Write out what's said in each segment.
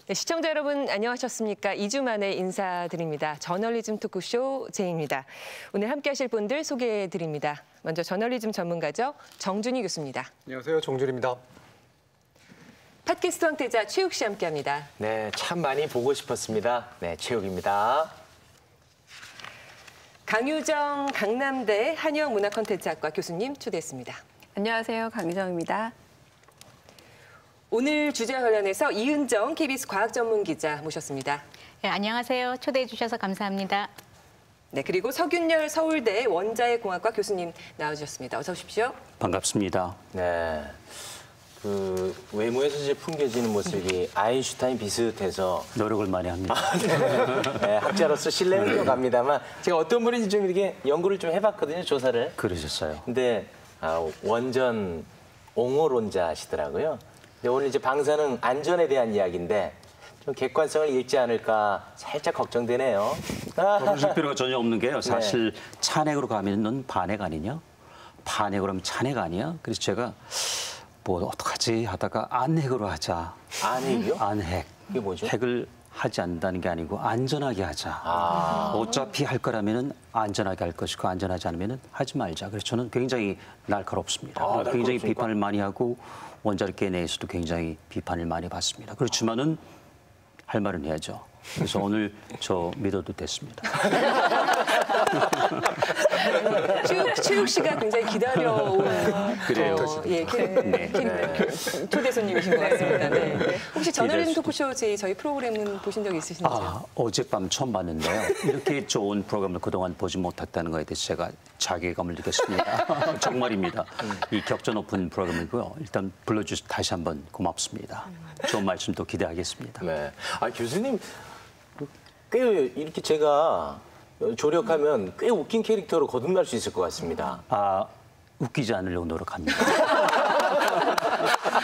네, 시청자 여러분 안녕하셨습니까? 2주 만에 인사드립니다. 저널리즘 토크쇼 제이입니다. 오늘 함께하실 분들 소개해드립니다. 먼저 저널리즘 전문가죠. 정준희 교수입니다. 안녕하세요. 정준희입니다. 팟캐스트 황태자 최욱 씨 함께합니다. 네, 참 많이 보고 싶었습니다. 네, 최욱입니다. 강유정 강남대 한영문화콘텐츠학과 교수님 초대했습니다. 안녕하세요. 강유정입니다. 오늘 주제와 관련해서 이은정 KBS 과학전문기자 모셨습니다. 네, 안녕하세요. 초대해 주셔서 감사합니다. 네, 그리고 서균열 서울대 원자핵공학과 교수님 나와주셨습니다. 어서 오십시오. 반갑습니다. 네, 그 외모에서 이제 풍겨지는 모습이 아인슈타인 비슷해서 노력을 많이 합니다. 네, 학자로서 신뢰는 좀 갑니다만 제가 어떤 분인지 좀 이렇게 연구를 좀 해봤거든요, 조사를. 그러셨어요. 근데 원전 옹호론자시더라고요. 근데 오늘 이제 방사능 안전에 대한 이야기인데 좀 객관성을 잃지 않을까 살짝 걱정되네요. 그러실 필요가 전혀 없는 게요. 사실 찬핵으로 가면은 반핵 아니냐? 반핵으로 하면 찬핵 아니야? 그래서 제가 뭐 어떡하지 하다가 안핵으로 하자. 안핵이요? 안핵. 이게 뭐죠? 핵을 하지 않는다는 게 아니고 안전하게 하자. 어차피 할 거라면은 안전하게 할 것이고 안전하지 않으면은 하지 말자. 그래서 저는 굉장히 날카롭습니다. 굉장히 날카롭습니까? 비판을 많이 하고 원자력계 내에서도 굉장히 비판을 많이 받습니다. 그렇지만은 할 말은 해야죠. 그래서 오늘 저 믿어도 됐습니다. 최욱 씨가 굉장히 기다려온 그래요. 초대 손님이신 것 같습니다. 네. 혹시 저널리즘 토크쇼 저희 프로그램은 보신 적 있으신지요? 어젯밤 처음 봤는데요. 이렇게 좋은 프로그램을 그동안 보지 못했다는 거에 대해서 제가 자괴감을 느꼈습니다. 정말입니다. 이 격전 높은 프로그램이고요. 일단 불러주셔서 다시 한번 고맙습니다. 좋은 말씀도 기대하겠습니다. 네. 교수님 꽤 이렇게 제가 조력하면 꽤 웃긴 캐릭터로 거듭날 수 있을 것 같습니다. 웃기지 않으려고 노력합니다.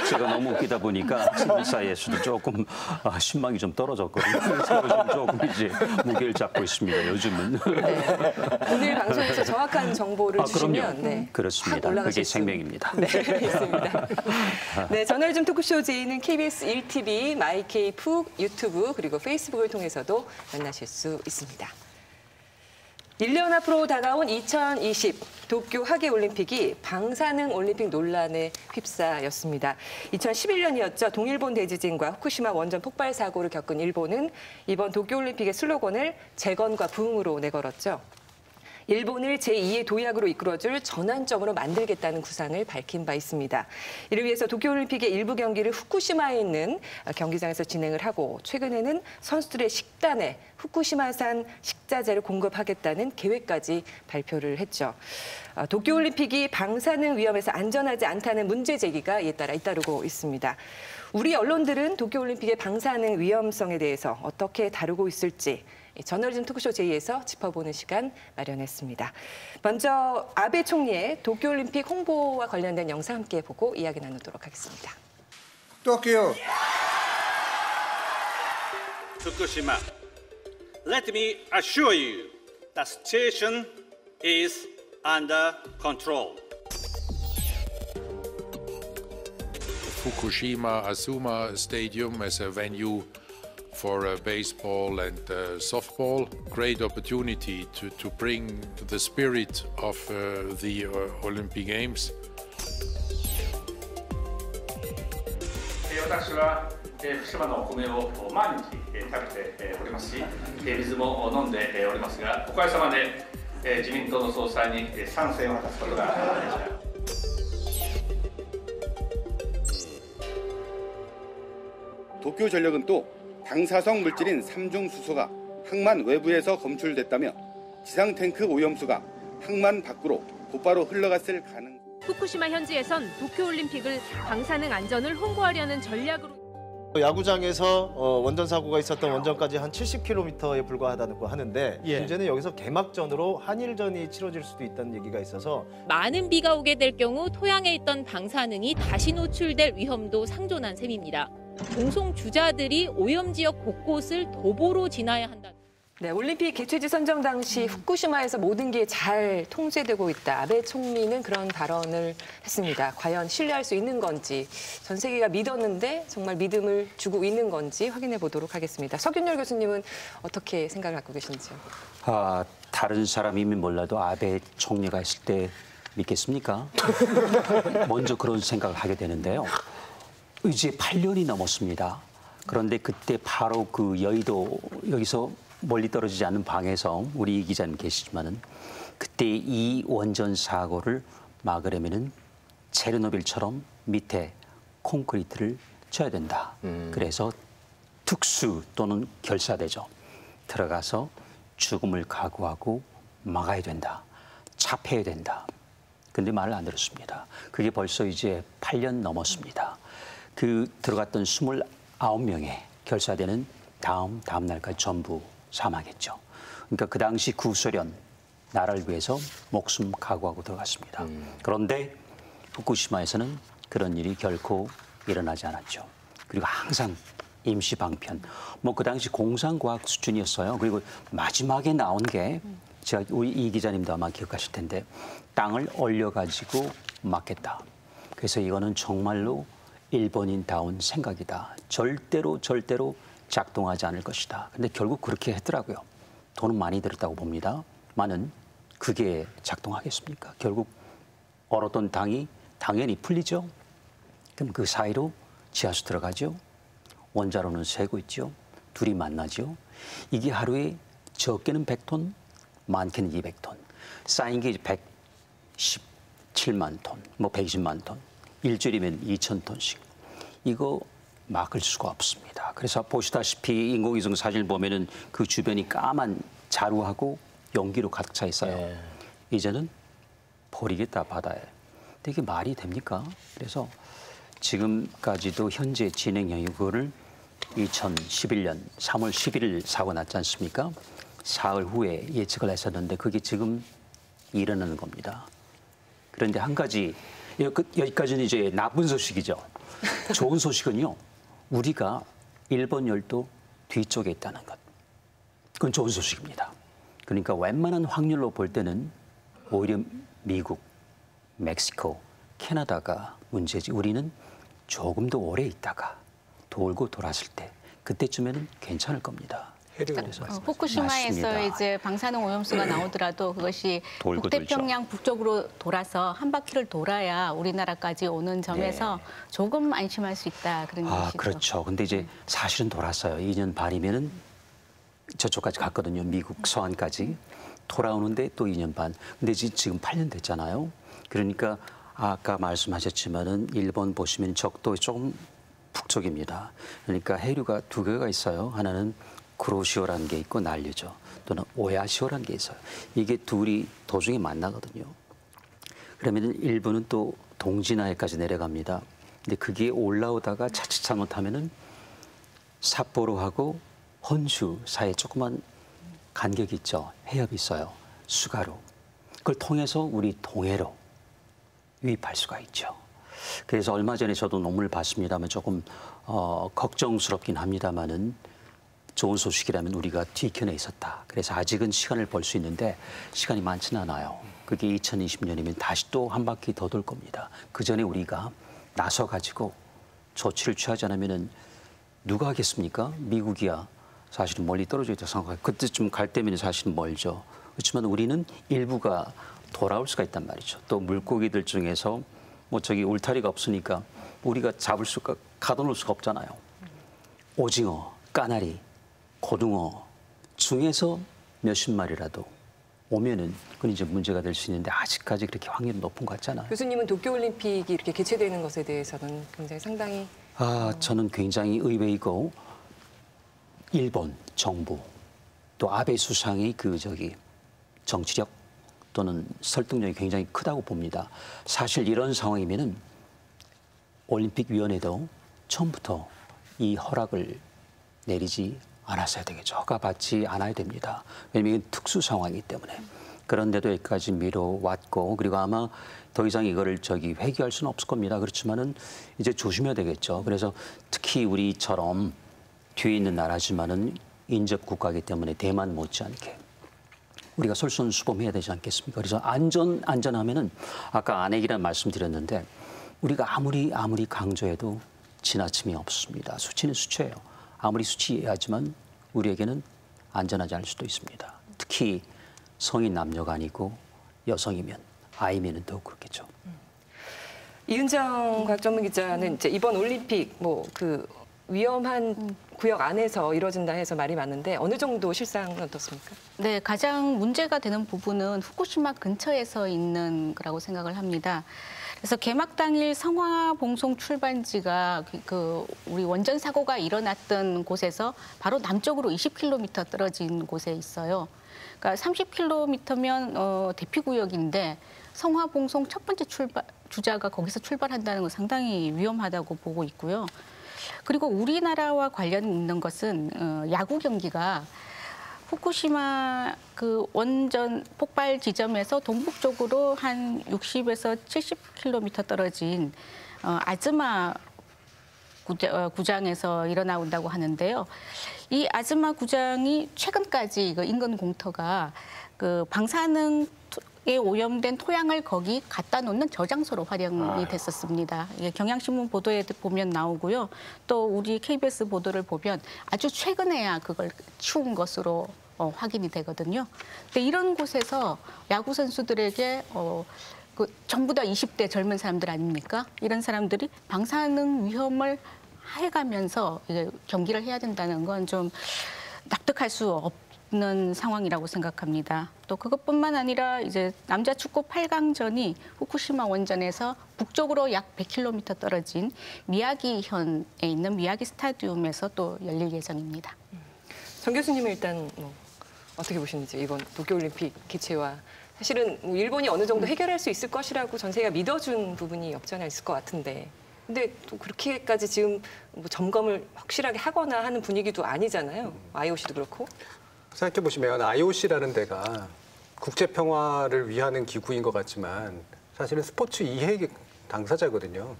제가 너무 웃기다 보니까 친구 사이에서도 조금 신망이 좀 떨어졌거든요. 그래서 조금 이제 무게를 잡고 있습니다. 요즘은. 네. 오늘 방송에서 정확한 정보를 주시면 그럼요. 그렇습니다. 그게 생명입니다. 네, 있습니다. 네, 저널리즘 토크쇼 제이는 KBS 1TV, 마이케이 푹, 유튜브 그리고 페이스북을 통해서도 만나실 수 있습니다. 1년 앞으로 다가온 2020 도쿄 하계올림픽이 방사능 올림픽 논란에 휩싸였습니다. 2011년이었죠. 동일본 대지진과 후쿠시마 원전 폭발 사고를 겪은 일본은 이번 도쿄올림픽의 슬로건을 재건과 부흥으로 내걸었죠. 일본을 제2의 도약으로 이끌어줄 전환점으로 만들겠다는 구상을 밝힌 바 있습니다. 이를 위해서 도쿄올림픽의 일부 경기를 후쿠시마에 있는 경기장에서 진행을 하고 최근에는 선수들의 식단에 후쿠시마산 식자재를 공급하겠다는 계획까지 발표를 했죠. 도쿄올림픽이 방사능 위험에서 안전하지 않다는 문제 제기가 이에 따라 잇따르고 있습니다. 우리 언론들은 도쿄올림픽의 방사능 위험성에 대해서 어떻게 다루고 있을지 저널리즘 토크쇼 제이에서 짚어보는 시간 마련했습니다. 먼저 아베 총리의 도쿄올림픽 홍보와 관련된 영상 함께 보고 이야기 나누도록 하겠습니다. Tokyo. Fukushima. Let me assure you, the situation is under control. Fukushima Azuma Stadium as a venue for baseball and softball. Great opportunity to bring the spirit of the Olympic Games. 私は福島のお米を毎日食べておりますし、水も飲んでおりますが、おかげさまで自民党の総裁に3選を果たすことができました。 도쿄전력은 또 방사성 물질인 삼중수소가 항만 외부에서 검출됐다며 지상 탱크 오염수가 항만 밖으로 곧바로 흘러갔을 가능. 후쿠시마 현지에선 도쿄올림픽을 방사능 안전을 홍보하려는 전략으로. 야구장에서 원전 사고가 있었던 원전까지 한 70km에 불과하다고 하는데 문제는 여기서 개막전으로 한일전이 치러질 수도 있다는 얘기가 있어서 많은 비가 오게 될 경우 토양에 있던 방사능이 다시 노출될 위험도 상존한 셈입니다. 동송 주자들이 오염 지역 곳곳을 도보로 지나야 한다. 네, 올림픽 개최지 선정 당시 후쿠시마에서 모든 게 잘 통제되고 있다. 아베 총리는 그런 발언을 했습니다. 과연 신뢰할 수 있는 건지, 전 세계가 믿었는데 정말 믿음을 주고 있는 건지 확인해 보도록 하겠습니다. 석윤열 교수님은 어떻게 생각을 갖고 계신지요? 다른 사람이면 몰라도 아베 총리가 했을 때 믿겠습니까? 먼저 그런 생각을 하게 되는데요. 이제 8년이 넘었습니다. 그런데 그때 바로 그 여의도 여기서 멀리 떨어지지 않는 방에서 우리 이 기자님 계시지만은 그때 이 원전 사고를 막으려면은 체르노빌처럼 밑에 콘크리트를 쳐야 된다. 그래서 특수 또는 결사대죠. 들어가서 죽음을 각오하고 막아야 된다. 잡혀야 된다. 근데 말을 안 들었습니다. 그게 벌써 이제 8년 넘었습니다. 그 들어갔던 29명의 결사대는 다음 날까지 전부 사망했죠. 그러니까 그 당시 구소련 나라를 위해서 목숨 각오하고 들어갔습니다. 그런데 후쿠시마에서는 그런 일이 결코 일어나지 않았죠. 그리고 항상 임시 방편. 뭐 그 당시 공상과학 수준이었어요. 그리고 마지막에 나온 게 제가 우리 이 기자님도 아마 기억하실 텐데 땅을 얼려가지고 막겠다. 그래서 이거는 정말로 일본인다운 생각이다. 절대로 작동하지 않을 것이다. 근데 결국 그렇게 했더라고요. 돈은 많이 들었다고 봅니다. 많은 그게 작동하겠습니까? 결국 얼었던 땅이 당연히 풀리죠. 그럼 그 사이로 지하수 들어가죠. 원자로는 새고 있죠. 둘이 만나죠. 이게 하루에 적게는 100톤, 많게는 200톤. 쌓인 게 117만 톤, 뭐 120만 톤. 일주일이면 2,000톤씩. 이거 막을 수가 없습니다. 그래서 보시다시피 인공위성 사진을 보면은 그 주변이 까만 자루하고 연기로 가득 차 있어요. 네. 이제는 버리겠다 바다에. 근데 이게 말이 됩니까? 그래서 지금까지도 현재 진행형이 그거를 2011년 3월 11일 사고 났지 않습니까? 사흘 후에 예측을 했었는데 그게 지금 일어나는 겁니다. 그런데 한 가지 여기까지는 이제 나쁜 소식이죠. 좋은 소식은요. 우리가 일본 열도 뒤쪽에 있다는 것. 그건 좋은 소식입니다. 그러니까 웬만한 확률로 볼 때는 오히려 미국, 멕시코, 캐나다가 문제지. 우리는 조금 더 오래 있다가 돌고 돌았을 때 그때쯤에는 괜찮을 겁니다. 후쿠시마에서 맞습니다. 이제 방사능 오염수가 나오더라도 그것이 북태평양 북쪽으로 돌아서 한 바퀴를 돌아야 우리나라까지 오는 점에서 조금 안심할 수 있다 그런 얘기시죠. 그렇죠. 근데 이제 사실은 돌았어요. 2년 반이면은 저쪽까지 갔거든요. 미국 서안까지. 돌아오는데 또 2년 반. 근데 지금 8년 됐잖아요. 그러니까 아까 말씀하셨지만은 일본 보시면 적도 조금 북쪽입니다. 그러니까 해류가 두 개가 있어요. 하나는 구로시오라는 게 있고 난류죠. 또는 오야시오라는 게 있어요. 이게 둘이 도중에 만나거든요. 그러면 일본은 또 동진아해까지 내려갑니다. 근데 그게 올라오다가 자칫 잘못하면은 삿포로하고 혼슈 사이에 조그만 간격이 있죠. 해협이 있어요. 수가로. 그걸 통해서 우리 동해로 유입할 수가 있죠. 그래서 얼마 전에 저도 논문을 봤습니다만 조금 걱정스럽긴 합니다만은 좋은 소식이라면 우리가 뒤편에 있었다. 그래서 아직은 시간을 벌 수 있는데 시간이 많지는 않아요. 그게 2020년이면 다시 또 한 바퀴 더 돌 겁니다. 그 전에 우리가 나서가지고 조치를 취하지 않으면 누가 하겠습니까? 미국이야. 사실은 멀리 떨어져 있다고 생각해요. 그때쯤 갈 때면 사실은 멀죠. 그렇지만 우리는 일부가 돌아올 수가 있단 말이죠. 또 물고기들 중에서 뭐 저기 울타리가 없으니까 우리가 잡을 수가 가둬놓을 수가 없잖아요. 오징어, 까나리, 고등어 중에서 몇십 마리라도 오면은 그건 이제 문제가 될 수 있는데 아직까지 그렇게 확률이 높은 것 같잖아요. 교수님은 도쿄올림픽이 이렇게 개최되는 것에 대해서는 굉장히 상당히 저는 굉장히 의외이고 일본 정부 또 아베 수상의 그 정치력 또는 설득력이 굉장히 크다고 봅니다. 사실 이런 상황이면은 올림픽위원회도 처음부터 이 허락을 내리지 않았어야 되겠죠. 허가받지 않아야 됩니다. 왜냐하면 이건 특수 상황이기 때문에. 그런데도 여기까지 미뤄왔고 그리고 아마 더 이상 이거를 회귀할 수는 없을 겁니다. 그렇지만은 이제 조심해야 되겠죠. 그래서 특히 우리처럼 뒤에 있는 나라지만은 인접 국가이기 때문에 대만 못지않게 우리가 솔선수범해야 되지 않겠습니까? 그래서 안전하면은 아까 안액이라는 말씀드렸는데 우리가 아무리 강조해도 지나침이 없습니다. 수치는 수치예요. 아무리 수치하지만 우리에게는 안전하지 않을 수도 있습니다. 특히 성인 남녀가 아니고 여성이면 아이면은 더욱 그렇겠죠. 이은정 과학 전문 기자는 이제 이번 올림픽 그 위험한 구역 안에서 이루어진다 해서 말이 많은데 어느 정도 실상은 어떻습니까? 네, 가장 문제가 되는 부분은 후쿠시마 근처에서 있는 거라고 생각을 합니다. 그래서 개막 당일 성화봉송 출발지가 우리 원전 사고가 일어났던 곳에서 바로 남쪽으로 20km 떨어진 곳에 있어요. 그러니까 30km면 대피구역인데 성화봉송 첫 번째 주자가 거기서 출발한다는 건 상당히 위험하다고 보고 있고요. 그리고 우리나라와 관련 있는 것은 야구 경기가 후쿠시마 그 원전 폭발 지점에서 동북쪽으로 한 60에서 70km 떨어진 아즈마 구장에서 일어나온다고 하는데요. 이 아즈마 구장이 최근까지 인근 공터가 그 방사능 오염된 토양을 거기 갖다 놓는 저장소로 활용이 됐었습니다. 이게 경향신문 보도에 보면 나오고요. 또 우리 KBS 보도를 보면 아주 최근에야 그걸 치운 것으로 확인이 되거든요. 근데 이런 곳에서 야구 선수들에게 전부 다 20대 젊은 사람들 아닙니까? 이런 사람들이 방사능 위험을 해가면서 경기를 해야 된다는 건 좀 납득할 수 없는 상황이라고 생각합니다. 또 그것뿐만 아니라 이제 남자 축구 8강전이 후쿠시마 원전에서 북쪽으로 약 100km 떨어진 미야기현에 있는 미야기 스타디움에서 또 열릴 예정입니다. 정 교수님은 일단 어떻게 보시는지 이번 도쿄올림픽 개최와 사실은 일본이 어느 정도 해결할 수 있을 것이라고 전 세계가 믿어준 부분이 없지 않아 있을 것 같은데 근데 또 그렇게까지 지금 점검을 확실하게 하거나 하는 분위기도 아니잖아요. IOC도 그렇고. 생각해보시면 IOC라는 데가 국제평화를 위하는 기구인 것 같지만 사실은 스포츠 이해 당사자거든요.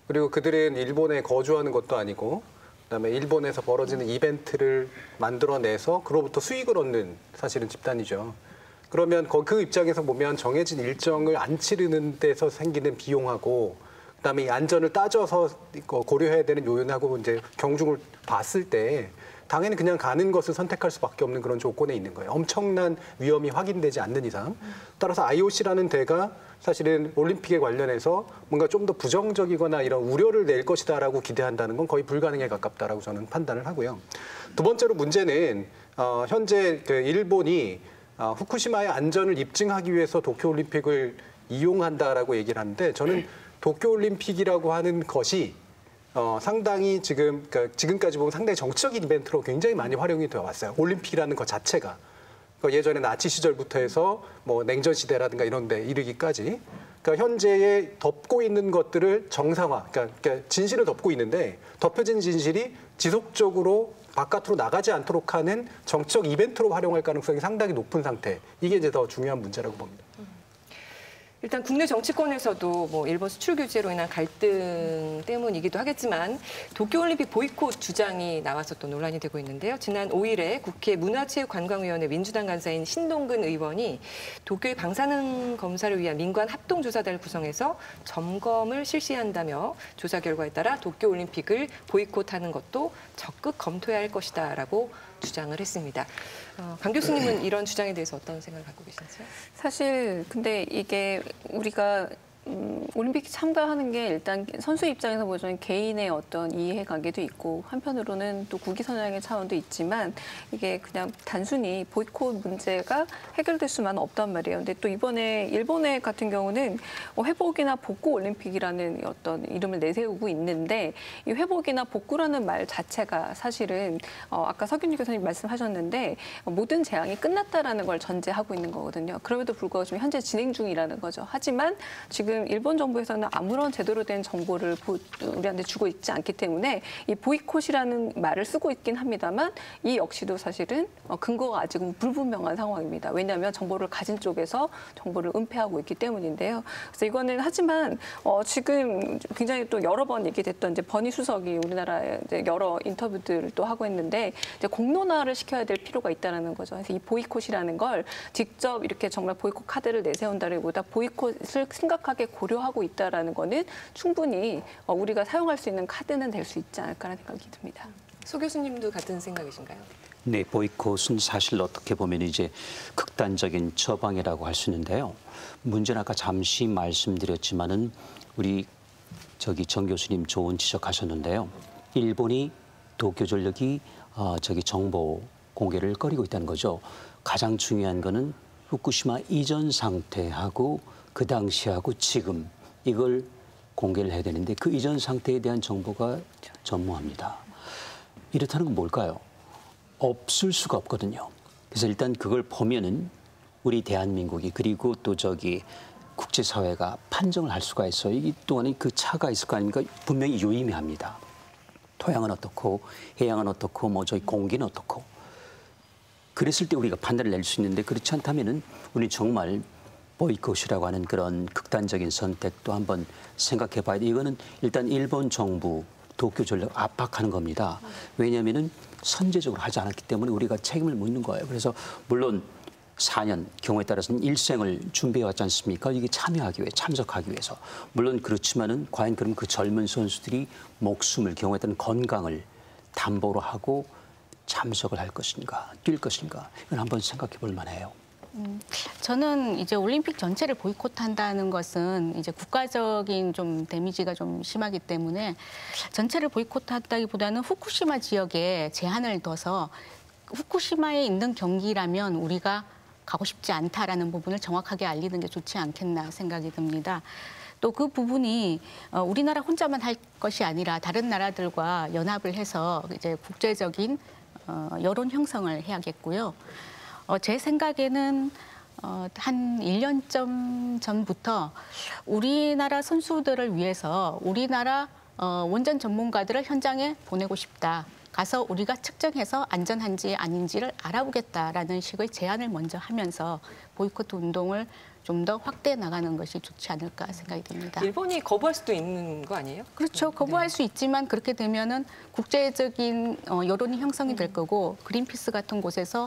그리고 그들은 일본에 거주하는 것도 아니고 그다음에 일본에서 벌어지는 이벤트를 만들어내서 그로부터 수익을 얻는 사실은 집단이죠. 그러면 그 입장에서 보면 정해진 일정을 안 치르는 데서 생기는 비용하고 그다음에 이 안전을 따져서 고려해야 되는 요인하고 이제 경중을 봤을 때 당연히 그냥 가는 것을 선택할 수밖에 없는 그런 조건에 있는 거예요. 엄청난 위험이 확인되지 않는 이상. 따라서 IOC라는 데가 사실은 올림픽에 관련해서 뭔가 좀 더 부정적이거나 이런 우려를 낼 것이다라고 기대한다는 건 거의 불가능에 가깝다라고 저는 판단을 하고요. 두 번째로 문제는 현재 일본이 후쿠시마의 안전을 입증하기 위해서 도쿄올림픽을 이용한다라고 얘기를 하는데 저는 도쿄올림픽이라고 하는 것이 상당히 지금까지 보면 상당히 정치적인 이벤트로 굉장히 많이 활용이 되어 왔어요. 올림픽이라는 것 자체가. 예전에 나치 시절부터 해서 냉전 시대라든가 이런 데 이르기까지. 그러니까 현재에 덮고 있는 것들을 정상화, 그러니까 진실을 덮고 있는데 덮여진 진실이 지속적으로 바깥으로 나가지 않도록 하는 정치적 이벤트로 활용할 가능성이 상당히 높은 상태. 이게 이제 더 중요한 문제라고 봅니다. 일단 국내 정치권에서도 일본 수출 규제로 인한 갈등 때문이기도 하겠지만 도쿄올림픽 보이콧 주장이 나와서 또 논란이 되고 있는데요. 지난 5일에 국회 문화체육관광위원회 민주당 간사인 신동근 의원이 도쿄의 방사능 검사를 위한 민관 합동조사단을 구성해서 점검을 실시한다며 조사 결과에 따라 도쿄올림픽을 보이콧하는 것도 적극 검토해야 할 것이다라고 주장을 했습니다. 강 교수님은 이런 주장에 대해서 어떤 생각을 갖고 계신지요? 사실 근데 이게 우리가 올림픽 참가하는 게 일단 선수 입장에서 보자면 개인의 어떤 이해관계도 있고 한편으로는 또 국위선양의 차원도 있지만 이게 그냥 단순히 보이콧 문제가 해결될 수만은 없단 말이에요. 근데 또 이번에 일본의 같은 경우는 회복이나 복구 올림픽이라는 어떤 이름을 내세우고 있는데 이 회복이나 복구라는 말 자체가 사실은 아까 석윤주 교수님 말씀하셨는데 모든 재앙이 끝났다라는 걸 전제하고 있는 거거든요. 그럼에도 불구하고 지금 현재 진행 중이라는 거죠. 하지만 지금 지금 일본 정부에서는 아무런 제대로 된 정보를 우리한테 주고 있지 않기 때문에 이 보이콧이라는 말을 쓰고 있긴 합니다만 이 역시도 사실은 근거가 아직은 불분명한 상황입니다. 왜냐하면 정보를 가진 쪽에서 정보를 은폐하고 있기 때문인데요. 그래서 이거는 하지만 지금 굉장히 또 여러 번 얘기됐던 이제 버니 수석이 우리나라에 이제 여러 인터뷰들을 또 하고 있는데 이제 공론화를 시켜야 될 필요가 있다는 거죠. 그래서 이 보이콧이라는 걸 직접 이렇게 정말 보이콧 카드를 내세운다기보다 보이콧을 심각하게 고려하고 있다라는 거는 충분히 우리가 사용할 수 있는 카드는 될 수 있지 않을까라는 생각이 듭니다. 소 교수님도 같은 생각이신가요? 네, 보이콧은 사실 어떻게 보면 이제 극단적인 처방이라고 할 수 있는데요. 문제는 아까 잠시 말씀드렸지만은 우리 정 교수님 좋은 지적하셨는데요. 일본이 도쿄전력이 정보 공개를 꺼리고 있다는 거죠. 가장 중요한 거는 후쿠시마 이전 상태하고 그 당시하고 지금 이걸 공개를 해야 되는데 그 이전 상태에 대한 정보가 전무합니다. 이렇다는 건 뭘까요? 없을 수가 없거든요. 그래서 일단 그걸 보면은 우리 대한민국이 그리고 또 국제사회가 판정을 할 수가 있어요. 이 동안에 그 차가 있을 거 아닙니까? 분명히 유의미합니다. 토양은 어떻고 해양은 어떻고 저희 공기는 어떻고 그랬을 때 우리가 판단을 낼 수 있는데 그렇지 않다면은 우리 정말 보이콧이라고 하는 그런 극단적인 선택도 한번 생각해 봐야 돼. 이거는 일단 일본 정부 도쿄전력 압박하는 겁니다. 왜냐하면은 선제적으로 하지 않았기 때문에 우리가 책임을 묻는 거예요. 그래서 물론 4년, 경우에 따라서는 일생을 준비해 왔지 않습니까? 이게 참여하기 위해, 참석하기 위해서. 물론 그렇지만은 과연 그럼 그 젊은 선수들이 목숨을, 경우에 따른 건강을 담보로 하고 참석을 할 것인가, 뛸 것인가, 이건 한번 생각해 볼 만해요. 저는 이제 올림픽 전체를 보이콧한다는 것은 이제 국가적인 좀 데미지가 좀 심하기 때문에 전체를 보이콧한다기보다는 후쿠시마 지역에 제한을 둬서 후쿠시마에 있는 경기라면 우리가 가고 싶지 않다라는 부분을 정확하게 알리는 게 좋지 않겠나 생각이 듭니다. 또 그 부분이 우리나라 혼자만 할 것이 아니라 다른 나라들과 연합을 해서 이제 국제적인 여론 형성을 해야겠고요. 제 생각에는 한 1년쯤 전부터 우리나라 선수들을 위해서 우리나라 원전 전문가들을 현장에 보내고 싶다. 가서 우리가 측정해서 안전한지 아닌지를 알아보겠다라는 식의 제안을 먼저 하면서 보이콧 운동을 좀 더 확대해 나가는 것이 좋지 않을까 생각이 듭니다. 일본이 거부할 수도 있는 거 아니에요? 그렇죠. 거부할 수 있지만 그렇게 되면은 국제적인 여론이 형성이 될 거고 그린피스 같은 곳에서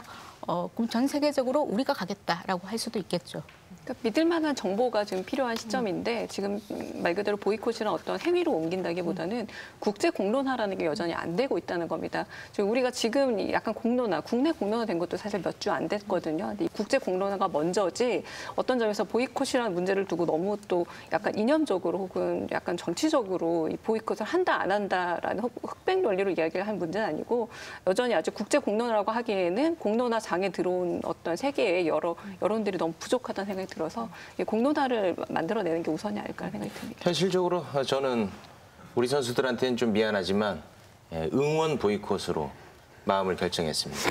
그럼 전 세계적으로 우리가 가겠다라고 할 수도 있겠죠. 그러니까 믿을 만한 정보가 지금 필요한 시점인데 지금 말 그대로 보이콧이나 어떤 행위로 옮긴다기보다는 국제 공론화라는 게 여전히 안 되고 있다는 겁니다. 우리가 지금 약간 공론화, 국내 공론화 된 것도 사실 몇 주 안 됐거든요. 근데 이 국제 공론화가 먼저지 어떤 점에서 보이콧이라는 문제를 두고 너무 또 약간 이념적으로 혹은 약간 정치적으로 이 보이콧을 한다 안 한다라는 흑백 논리로 이야기를 한 문제는 아니고 여전히 아직 국제 공론화라고 하기에는 공론화 장에 들어온 어떤 세계의 여론들이 너무 부족하다는 생각이 들어서 공론화를 만들어내는 게 우선이 아닐까 생각이 듭니다. 현실적으로 저는 우리 선수들한테는 좀 미안하지만 응원 보이콧으로 마음을 결정했습니다.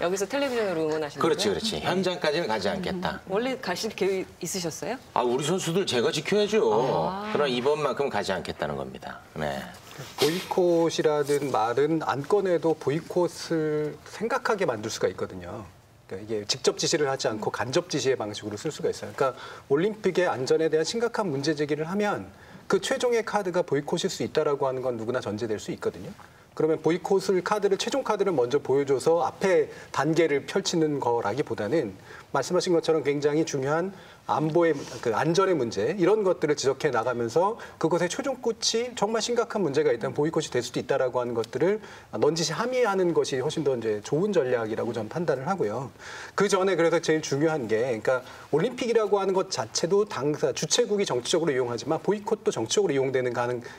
여기서 텔레비전으로 응원하시는 거예요? 그렇지. 현장까지는 가지 않겠다. 원래 가실 계획 있으셨어요? 우리 선수들 제가 지켜야죠. 그러나 이번만큼 가지 않겠다는 겁니다. 네. 보이콧이라는 말은 안 꺼내도 보이콧을 생각하게 만들 수가 있거든요. 그러니까 이게 직접 지시를 하지 않고 간접 지시의 방식으로 쓸 수가 있어요. 그러니까 올림픽의 안전에 대한 심각한 문제 제기를 하면 그 최종의 카드가 보이콧일 수 있다라고 하는 건 누구나 전제될 수 있거든요. 그러면 보이콧을 최종 카드를 먼저 보여줘서 앞에 단계를 펼치는 거라기보다는 말씀하신 것처럼 굉장히 중요한 안보의 안전의 문제 이런 것들을 지적해 나가면서 그것의 최종 끝이 정말 심각한 문제가 있다면 보이콧이 될 수도 있다라고 하는 것들을 넌지시 함의하는 것이 훨씬 더 이제 좋은 전략이라고 저는 판단을 하고요. 그 전에 그래서 제일 중요한 게 그러니까 올림픽이라고 하는 것 자체도 당사 주최국이 정치적으로 이용하지만 보이콧도 정치적으로 이용되는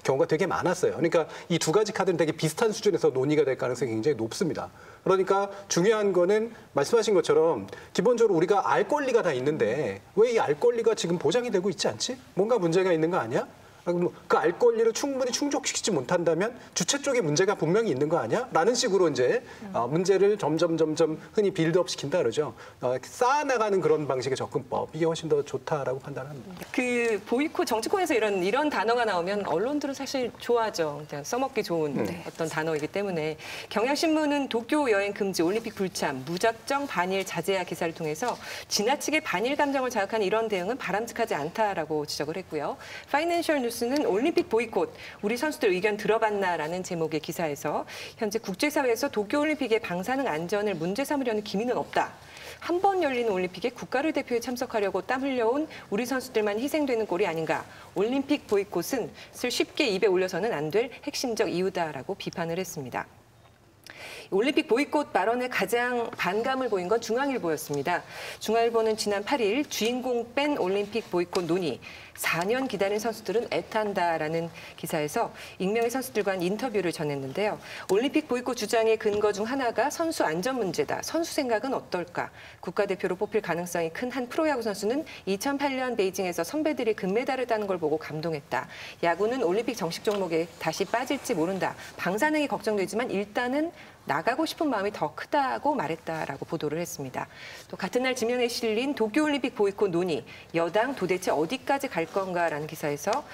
경우가 되게 많았어요. 그러니까 이 두 가지 카드는 되게 비슷한 수준에서 논의가 될 가능성이 굉장히 높습니다. 그러니까 중요한 거는 말씀하신 것처럼 기본적으로 우리가 알 권리가 다 있는데 왜 이 알 권리가 지금 보장이 되고 있지 않지? 뭔가 문제가 있는 거 아니야? 그 알 권리를 충분히 충족시키지 못한다면 주체 쪽에 문제가 분명히 있는 거 아니야? 라는 식으로 이제 문제를 점점 흔히 빌드업 시킨다 그러죠. 쌓아나가는 그런 방식의 접근법, 이게 훨씬 더 좋다라고 판단합니다. 그 보이콧 정치권에서 이런 단어가 나오면 언론들은 사실 좋아하죠. 그냥 써먹기 좋은 어떤 단어이기 때문에 경향신문은 도쿄 여행 금지, 올림픽 불참, 무작정 반일 자제화 기사를 통해서 지나치게 반일 감정을 자극하는 이런 대응은 바람직하지 않다라고 지적을 했고요. 파이낸셜 뉴스는 올림픽 보이콧, 우리 선수들 의견 들어봤나라는 제목의 기사에서 현재 국제사회에서 도쿄올림픽의 방사능 안전을 문제 삼으려는 기미는 없다. 한 번 열리는 올림픽에 국가를 대표해 참석하려고 땀 흘려온 우리 선수들만 희생되는 꼴이 아닌가. 올림픽 보이콧은 쉽게 입에 올려서는 안 될 핵심적 이유다라고 비판을 했습니다. 올림픽 보이콧 발언에 가장 반감을 보인 건 중앙일보였습니다. 중앙일보는 지난 8일 주인공 뺀 올림픽 보이콧 논의, 4년 기다린 선수들은 애탄다라는 기사에서 익명의 선수들과 한 인터뷰를 전했는데요. 올림픽 보이콧 주장의 근거 중 하나가 선수 안전 문제다. 선수 생각은 어떨까? 국가대표로 뽑힐 가능성이 큰 한 프로야구 선수는 2008년 베이징에서 선배들이 금메달을 따는 걸 보고 감동했다. 야구는 올림픽 정식 종목에 다시 빠질지 모른다. 방사능이 걱정되지만 일단은 나가고 싶은 마음이 더 크다고 말했다라고 보도를 했습니다. 또 같은 날 지면에 실린 도쿄올림픽 보이콧 논의, 여당 도대체 어디까지 갈 건가라는 기사에서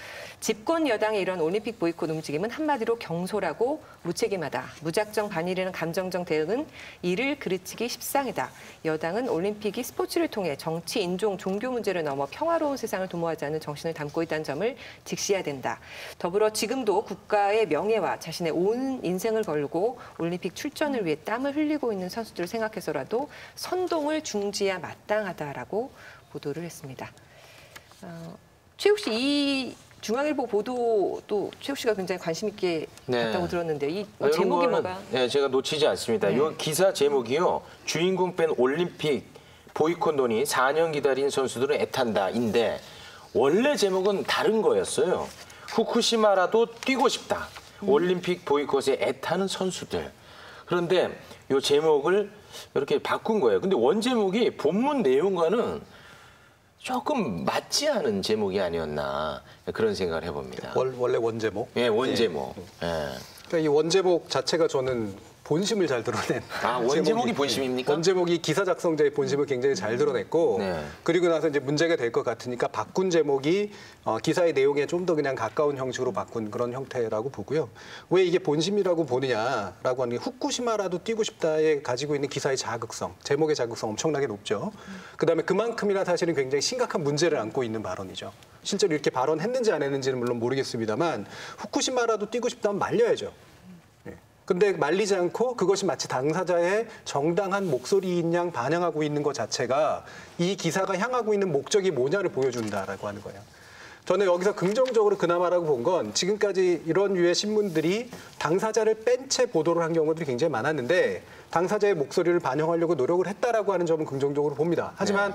집권 여당의 이런 올림픽 보이콧 움직임은 한마디로 경솔하고 무책임하다. 무작정 반일이라는 감정적 대응은 이를 그르치기 십상이다. 여당은 올림픽이 스포츠를 통해 정치, 인종, 종교 문제를 넘어 평화로운 세상을 도모하자는 정신을 담고 있다는 점을 직시해야 된다. 더불어 지금도 국가의 명예와 자신의 온 인생을 걸고 올림픽 출전을 위해 땀을 흘리고 있는 선수들을 생각해서라도 선동을 중지해야 마땅하다라고 보도를 했습니다. 최욱 씨, 이 중앙일보 보도도 최욱 씨가 굉장히 관심 있게 봤다고 들었는데 이 제목이 뭐가? 네, 제가 놓치지 않습니다. 이 기사 제목이요. 주인공 뺀 올림픽 보이콧 논의 4년 기다린 선수들은 애탄다인데 원래 제목은 다른 거였어요. 후쿠시마라도 뛰고 싶다. 올림픽 보이콧에 애타는 선수들. 그런데 이 제목을 이렇게 바꾼 거예요. 근데 원제목이 본문 내용과는 조금 맞지 않은 제목이 아니었나 그런 생각을 해봅니다. 원래 원제목? 네, 원제목. 네. 그러니까 이 원제목 자체가 저는 본심을 잘 드러낸. 아, 원제목이 본심입니까? 원제목이 기사 작성자의 본심을 굉장히 잘 드러냈고, 그리고 나서 이제 문제가 될 것 같으니까 바꾼 제목이 기사의 내용에 좀 더 그냥 가까운 형식으로 바꾼 그런 형태라고 보고요. 왜 이게 본심이라고 보느냐라고 하는 게 후쿠시마라도 뛰고 싶다에 가지고 있는 기사의 자극성, 제목의 자극성 엄청나게 높죠. 그다음에 그만큼이나 사실은 굉장히 심각한 문제를 안고 있는 발언이죠. 실제로 이렇게 발언했는지 안 했는지는 물론 모르겠습니다만 후쿠시마라도 뛰고 싶다면 말려야죠. 근데 말리지 않고 그것이 마치 당사자의 정당한 목소리인 양 반영하고 있는 것 자체가 이 기사가 향하고 있는 목적이 뭐냐를 보여준다라고 하는 거예요. 저는 여기서 긍정적으로 그나마라고 본 건 지금까지 이런 류의 신문들이 당사자를 뺀 채 보도를 한 경우들이 굉장히 많았는데 당사자의 목소리를 반영하려고 노력을 했다라고 하는 점은 긍정적으로 봅니다. 하지만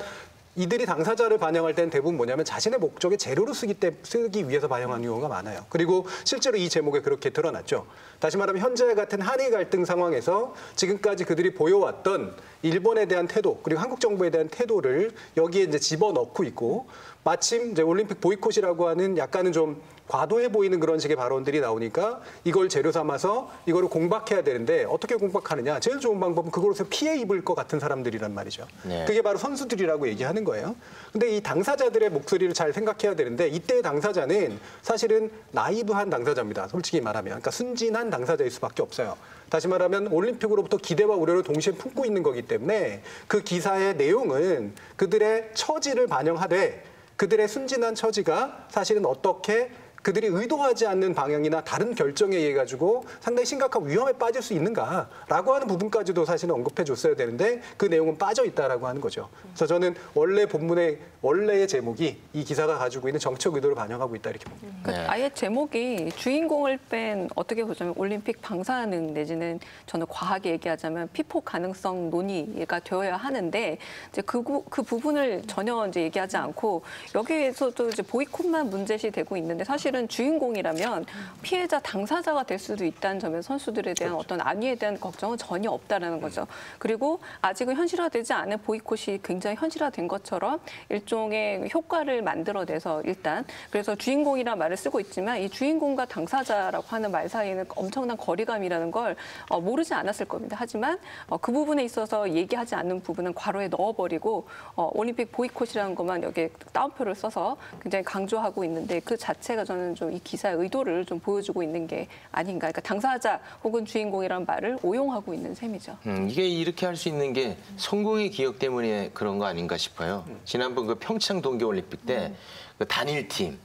이들이 당사자를 반영할 때는 대부분 뭐냐면 자신의 목적의 재료로 쓰기 위해서 반영하는 경우가 많아요. 그리고 실제로 이 제목에 그렇게 드러났죠. 다시 말하면 현재 같은 한일 갈등 상황에서 지금까지 그들이 보여왔던 일본에 대한 태도 그리고 한국 정부에 대한 태도를 여기에 이제 집어넣고 있고 마침 이제 올림픽 보이콧이라고 하는 약간은 좀 과도해 보이는 그런 식의 발언들이 나오니까 이걸 재료 삼아서 이거를 공박해야 되는데 어떻게 공박하느냐. 제일 좋은 방법은 그걸로서 피해 입을 것 같은 사람들이란 말이죠. 그게 바로 선수들이라고 얘기하는 거예요. 근데 이 당사자들의 목소리를 잘 생각해야 되는데 이때의 당사자는 사실은 나이브한 당사자입니다. 솔직히 말하면. 그러니까 순진한 당사자일 수밖에 없어요. 다시 말하면 올림픽으로부터 기대와 우려를 동시에 품고 있는 거기 때문에 그 기사의 내용은 그들의 처지를 반영하되 그들의 순진한 처지가 사실은 어떻게 그들이 의도하지 않는 방향이나 다른 결정에 의해 가지고 상당히 심각한 위험에 빠질 수 있는가라고 하는 부분까지도 사실은 언급해 줬어야 되는데 그 내용은 빠져 있다라고 하는 거죠. 그래서 저는 원래 본문의 원래의 제목이 이 기사가 가지고 있는 정책 의도를 반영하고 있다 이렇게 봅니다. 그러니까 아예 제목이 주인공을 뺀 어떻게 보자면 올림픽 방사능 내지는 저는 과하게 얘기하자면 피폭 가능성 논의가 되어야 하는데 이제 그 부분을 전혀 이제 얘기하지 않고 여기에서도 이제 보이콧만 문제시되고 있는데 사실은 선수들은 주인공이라면 피해자 당사자가 될 수도 있다는 점에서 선수들에 대한 어떤 안위에 대한 걱정은 전혀 없다라는 거죠. 그리고 아직은 현실화되지 않은 보이콧이 굉장히 현실화된 것처럼 일종의 효과를 만들어내서 일단 그래서 주인공이라는 말을 쓰고 있지만 이 주인공과 당사자라고 하는 말 사이에는 엄청난 거리감이라는 걸 모르지 않았을 겁니다. 하지만 그 부분에 있어서 얘기하지 않는 부분은 괄호에 넣어버리고 올림픽 보이콧이라는 것만 여기에 따옴표를 써서 굉장히 강조하고 있는데 그 자체가 저는 좀 이 기사의 의도를 좀 보여주고 있는 게 아닌가. 그러니까 당사자 혹은 주인공이라는 말을 오용하고 있는 셈이죠. 이게 이렇게 할 수 있는 게 성공의 기억 때문에 그런 거 아닌가 싶어요. 지난번 그 평창 동계올림픽 때 그 단일팀.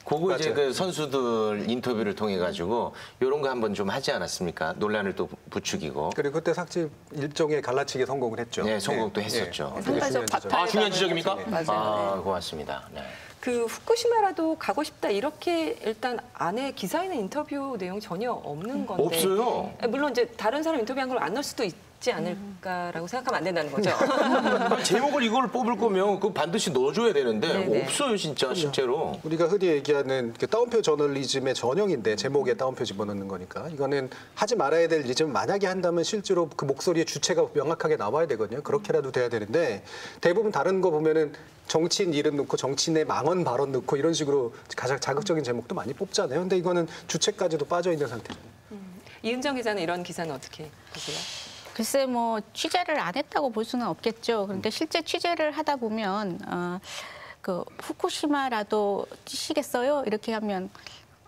그거 이제 그 선수들 인터뷰를 통해 가지고 이런 거 한번 좀 하지 않았습니까? 논란을 또 부추기고. 그리고 그때 삭제 일종의 갈라치기 성공을 했죠. 네, 성공도 했었죠. 상대적 박탈. 중요한 지적입니까? 맞아요. 고맙습니다. 네. 그 후쿠시마라도 가고 싶다 이렇게 일단 안에 기사에는 인터뷰 내용 전혀 없는 건데 없어요. 물론 이제 다른 사람 인터뷰한 걸 안 넣을 수도 있지 않을까라고 생각하면 안 된다는 거죠. 제목을 이걸 뽑을 거면 그 반드시 넣어줘야 되는데 네네. 없어요 진짜 실제로. 우리가 흔히 얘기하는 그 따옴표 저널리즘의 전형인데 제목에 따옴표 집어넣는 거니까 이거는 하지 말아야 될 일이지만 만약에 한다면 실제로 그 목소리의 주체가 명확하게 나와야 되거든요. 그렇게라도 돼야 되는데 대부분 다른 거 보면은 정치인 이름 넣고 정치인의 망언 발언 넣고 이런 식으로 가장 자극적인 제목도 많이 뽑잖아요. 근데 이거는 주체까지도 빠져 있는 상태죠. 이은정 기자는 이런 기사는 어떻게 보세요? 글쎄 뭐 취재를 안 했다고 볼 수는 없겠죠. 그런데 실제 취재를 하다 보면 그 후쿠시마라도 뛰시겠어요? 이렇게 하면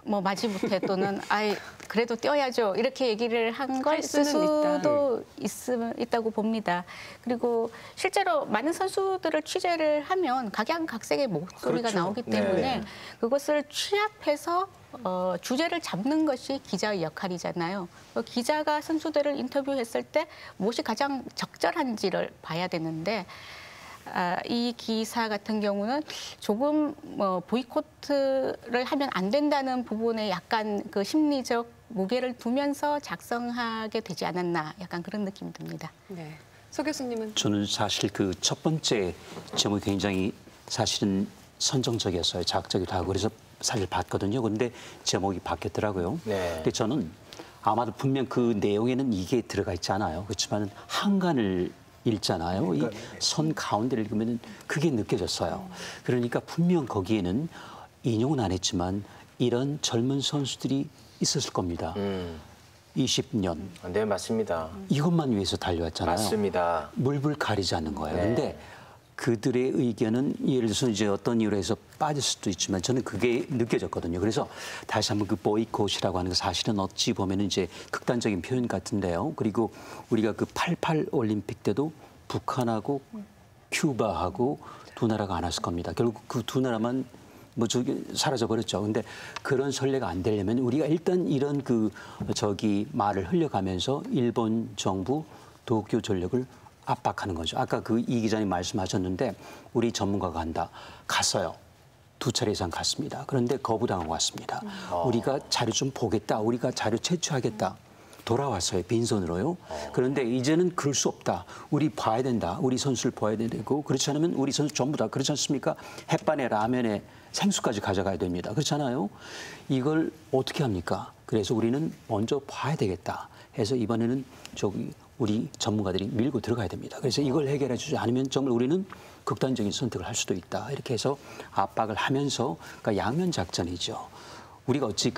뭐 마지못해 또는 아이 그래도 뛰어야죠 이렇게 얘기를 한 걸 쓸 수도 있다고 봅니다. 그리고 실제로 많은 선수들을 취재를 하면 각양각색의 목소리가 그렇죠. 나오기 때문에 네. 그것을 취합해서 주제를 잡는 것이 기자의 역할이잖아요. 기자가 선수들을 인터뷰했을 때 무엇이 가장 적절한지를 봐야 되는데 이 기사 같은 경우는 조금 보이콧을 하면 안 된다는 부분에 약간 그 심리적 무게를 두면서 작성하게 되지 않았나 약간 그런 느낌이 듭니다. 네. 서 교수님은? 저는 사실 그 첫 번째 제목이 굉장히 사실은 선정적이었어요. 자극적이기도 하고 그래서 사실 봤거든요. 그런데 제목이 바뀌었더라고요. 네. 근데 저는 아마도 분명 그 내용에는 이게 들어가 있지 않아요. 그렇지만 한간을 읽잖아요. 이 선 가운데를 읽으면 그게 느껴졌어요. 그러니까 분명 거기에는 인용은 안 했지만 이런 젊은 선수들이 있었을 겁니다. 20년. 네, 맞습니다. 이것만 위해서 달려왔잖아요. 맞습니다. 물불 가리지 않는 거예요. 네. 근데 그들의 의견은 예를 들어서 이제 어떤 이유로 해서 빠질 수도 있지만 저는 그게 느껴졌거든요. 그래서 다시 한번 그 보이콧이라고 하는 거 사실은 어찌 보면 이제 극단적인 표현 같은데요. 그리고 우리가 그 88 올림픽 때도 북한하고 큐바하고 두 나라가 안 왔을 겁니다. 결국 그 두 나라만 뭐 저기 사라져 버렸죠. 근데 그런 선례가 안 되려면 우리가 일단 이런 그 말을 흘려가면서 일본 정부 도쿄 전력을 압박하는 거죠. 아까 그 이 기자님 말씀하셨는데 우리 전문가가 간다. 갔어요. 2차례 이상 갔습니다. 그런데 거부당하고 왔습니다. 우리가 자료 좀 보겠다. 우리가 자료 채취하겠다. 돌아왔어요. 빈손으로요. 그런데 이제는 그럴 수 없다. 우리 봐야 된다. 우리 선수를 봐야 되고 그렇지 않으면 우리 선수 전부 다 그렇지 않습니까? 햇반에 라면에 생수까지 가져가야 됩니다. 그렇잖아요. 이걸 어떻게 합니까? 그래서 우리는 먼저 봐야 되겠다. 해서 이번에는 우리 전문가들이 밀고 들어가야 됩니다. 그래서 이걸 해결해 주지 않으면 정말 우리는 극단적인 선택을 할 수도 있다. 이렇게 해서 압박을 하면서 그러니까 양면 작전이죠. 우리가 어찌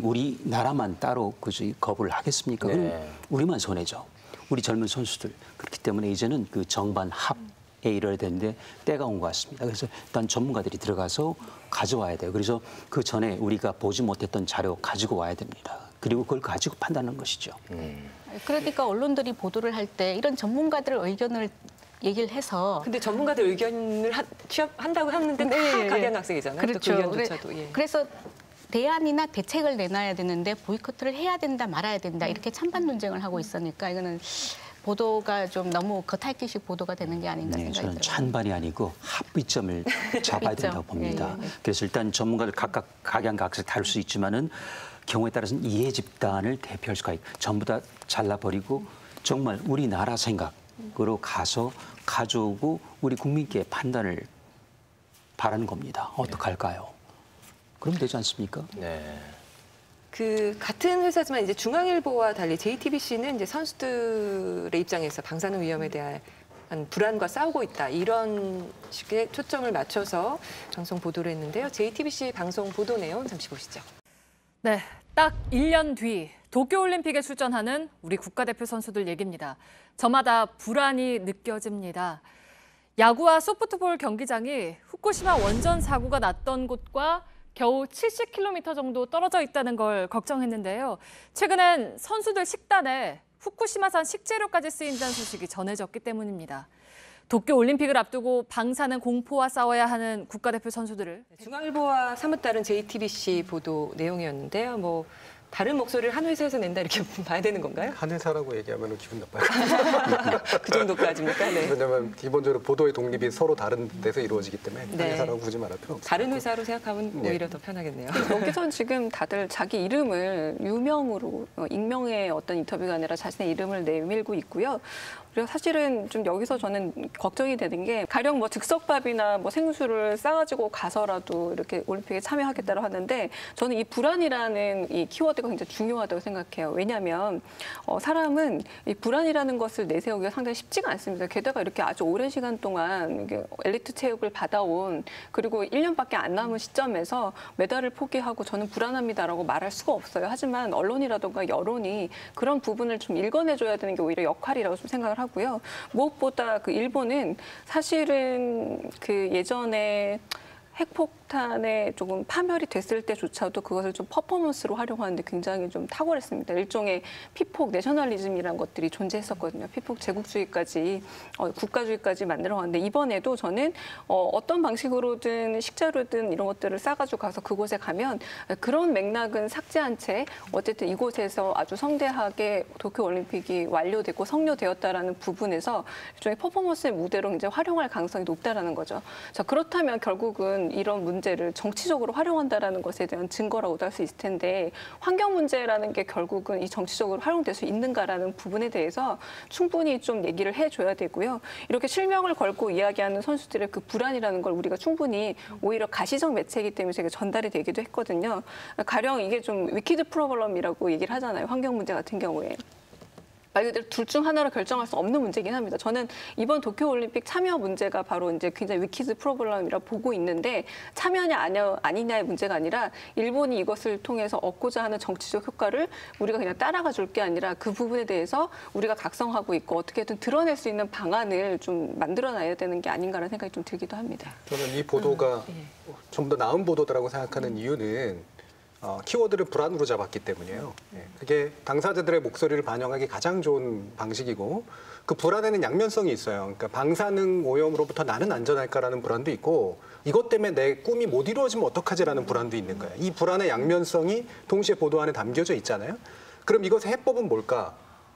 우리나라만 따로 거부를 하겠습니까? 네. 그럼 우리만 손해죠. 우리 젊은 선수들. 그렇기 때문에 이제는 그 정반 합에 이뤄야 되는데 때가 온 것 같습니다. 그래서 일단 전문가들이 들어가서 가져와야 돼요. 그래서 그 전에 우리가 보지 못했던 자료 가지고 와야 됩니다. 그리고 그걸 가지고 판단하는 것이죠. 그러니까 언론들이 보도를 할 때 이런 전문가들의 의견을 얘기를 해서 근데 전문가들 의견을 취합한다고 하는데 다 각양각색이잖아요. 그렇죠. 또 그 의견조차도. 그래서 대안이나 대책을 내놔야 되는데 보이콧을 해야 된다 말아야 된다 이렇게 찬반 논쟁을 하고 있으니까 이거는 보도가 좀 너무 겉핥기식 보도가 되는 게 아닌가 생각이 들어요. 저는 찬반이 아니고 합의점을 잡아야 된다고 봅니다. 그래서 일단 전문가들 각각 각양각색 다를 수 있지만은 경우에 따라서는 이해 집단을 대표할 수가 있고 전부 다 잘라버리고 정말 우리나라 생각으로 가서 가져오고 우리 국민께 판단을 바라는 겁니다. 어떡할까요? 그럼 되지 않습니까? 네. 그 같은 회사지만 이제 중앙일보와 달리 JTBC는 이제 선수들의 입장에서 방사능 위험에 대한 불안과 싸우고 있다 이런 식의 초점을 맞춰서 방송 보도를 했는데요. JTBC 방송 보도 내용 잠시 보시죠. 네, 딱 1년 뒤 도쿄올림픽에 출전하는 우리 국가대표 선수들 얘기입니다. 저마다 불안이 느껴집니다. 야구와 소프트볼 경기장이 후쿠시마 원전 사고가 났던 곳과 겨우 70km 정도 떨어져 있다는 걸 걱정했는데요. 최근엔 선수들 식단에 후쿠시마산 식재료까지 쓰인다는 소식이 전해졌기 때문입니다. 도쿄올림픽을 앞두고 방사능 공포와 싸워야 하는 국가대표 선수들을. 중앙일보와 사뭇 다른 JTBC 보도 내용이었는데요. 뭐 다른 목소리를 한 회사에서 낸다 이렇게 봐야 되는 건가요? 한 회사라고 얘기하면 기분 나빠요. 그 정도까지입니까? 네. 왜냐하면 기본적으로 보도의 독립이 서로 다른 데서 이루어지기 때문에 한 네. 회사라고 굳이 말할 필요 없어요. 다른 회사로 생각하면 네. 오히려 더 편하겠네요. 여기선 지금 다들 자기 이름을 유명으로 익명의 어떤 인터뷰가 아니라 자신의 이름을 내밀고 있고요. 그리고 사실은 좀 여기서 저는 걱정이 되는 게 가령 뭐 즉석밥이나 뭐 생수를 싸가지고 가서라도 이렇게 올림픽에 참여하겠다고 하는데 저는 이 불안이라는 이 키워드가 굉장히 중요하다고 생각해요. 왜냐하면 사람은 이 불안이라는 것을 내세우기가 상당히 쉽지가 않습니다. 게다가 이렇게 아주 오랜 시간 동안 엘리트 체육을 받아온 그리고 1년밖에 안 남은 시점에서 메달을 포기하고 저는 불안합니다라고 말할 수가 없어요. 하지만 언론이라든가 여론이 그런 부분을 좀 읽어내줘야 되는 게 오히려 역할이라고 좀 생각을 하고요. 무엇보다 그 일본은 사실은 그 예전에 핵폭탄에 조금 파멸이 됐을 때조차도 그것을 좀 퍼포먼스로 활용하는데 굉장히 좀 탁월했습니다. 일종의 피폭 내셔널리즘이라는 것들이 존재했었거든요. 피폭 제국주의까지 국가주의까지 만들어갔는데 이번에도 저는 어떤 방식으로든 식자료든 이런 것들을 싸가지고 가서 그곳에 가면 그런 맥락은 삭제한 채 어쨌든 이곳에서 아주 성대하게 도쿄올림픽이 완료됐고 성료되었다라는 부분에서 일종의 퍼포먼스의 무대로 이제 활용할 가능성이 높다라는 거죠. 자, 그렇다면 결국은 이런 문제를 정치적으로 활용한다라는 것에 대한 증거라고도 할 수 있을 텐데 환경 문제라는 게 결국은 이 정치적으로 활용될 수 있는가라는 부분에 대해서 충분히 좀 얘기를 해줘야 되고요. 이렇게 실명을 걸고 이야기하는 선수들의 그 불안이라는 걸 우리가 충분히 오히려 가시적 매체이기 때문에 제가 전달이 되기도 했거든요. 가령 이게 좀 위키드 프로블럼이라고 얘기를 하잖아요. 환경 문제 같은 경우에. 말 그대로 둘 중 하나로 결정할 수 없는 문제긴 합니다. 저는 이번 도쿄올림픽 참여 문제가 바로 이제 굉장히 위키드 프로블럼이라 보고 있는데 참여냐 아니냐의 문제가 아니라 일본이 이것을 통해서 얻고자 하는 정치적 효과를 우리가 그냥 따라가 줄 게 아니라 그 부분에 대해서 우리가 각성하고 있고 어떻게든 드러낼 수 있는 방안을 좀 만들어놔야 되는 게 아닌가라는 생각이 좀 들기도 합니다. 저는 이 보도가 좀 더 나은 보도다라고 생각하는 이유는 키워드를 불안으로 잡았기 때문이에요. 그게 당사자들의 목소리를 반영하기 가장 좋은 방식이고 그 불안에는 양면성이 있어요. 그러니까 방사능 오염으로부터 나는 안전할까라는 불안도 있고 이것 때문에 내 꿈이 못 이루어지면 어떡하지라는 불안도 있는 거예요. 이 불안의 양면성이 동시에 보도 안에 담겨져 있잖아요. 그럼 이것의 해법은 뭘까?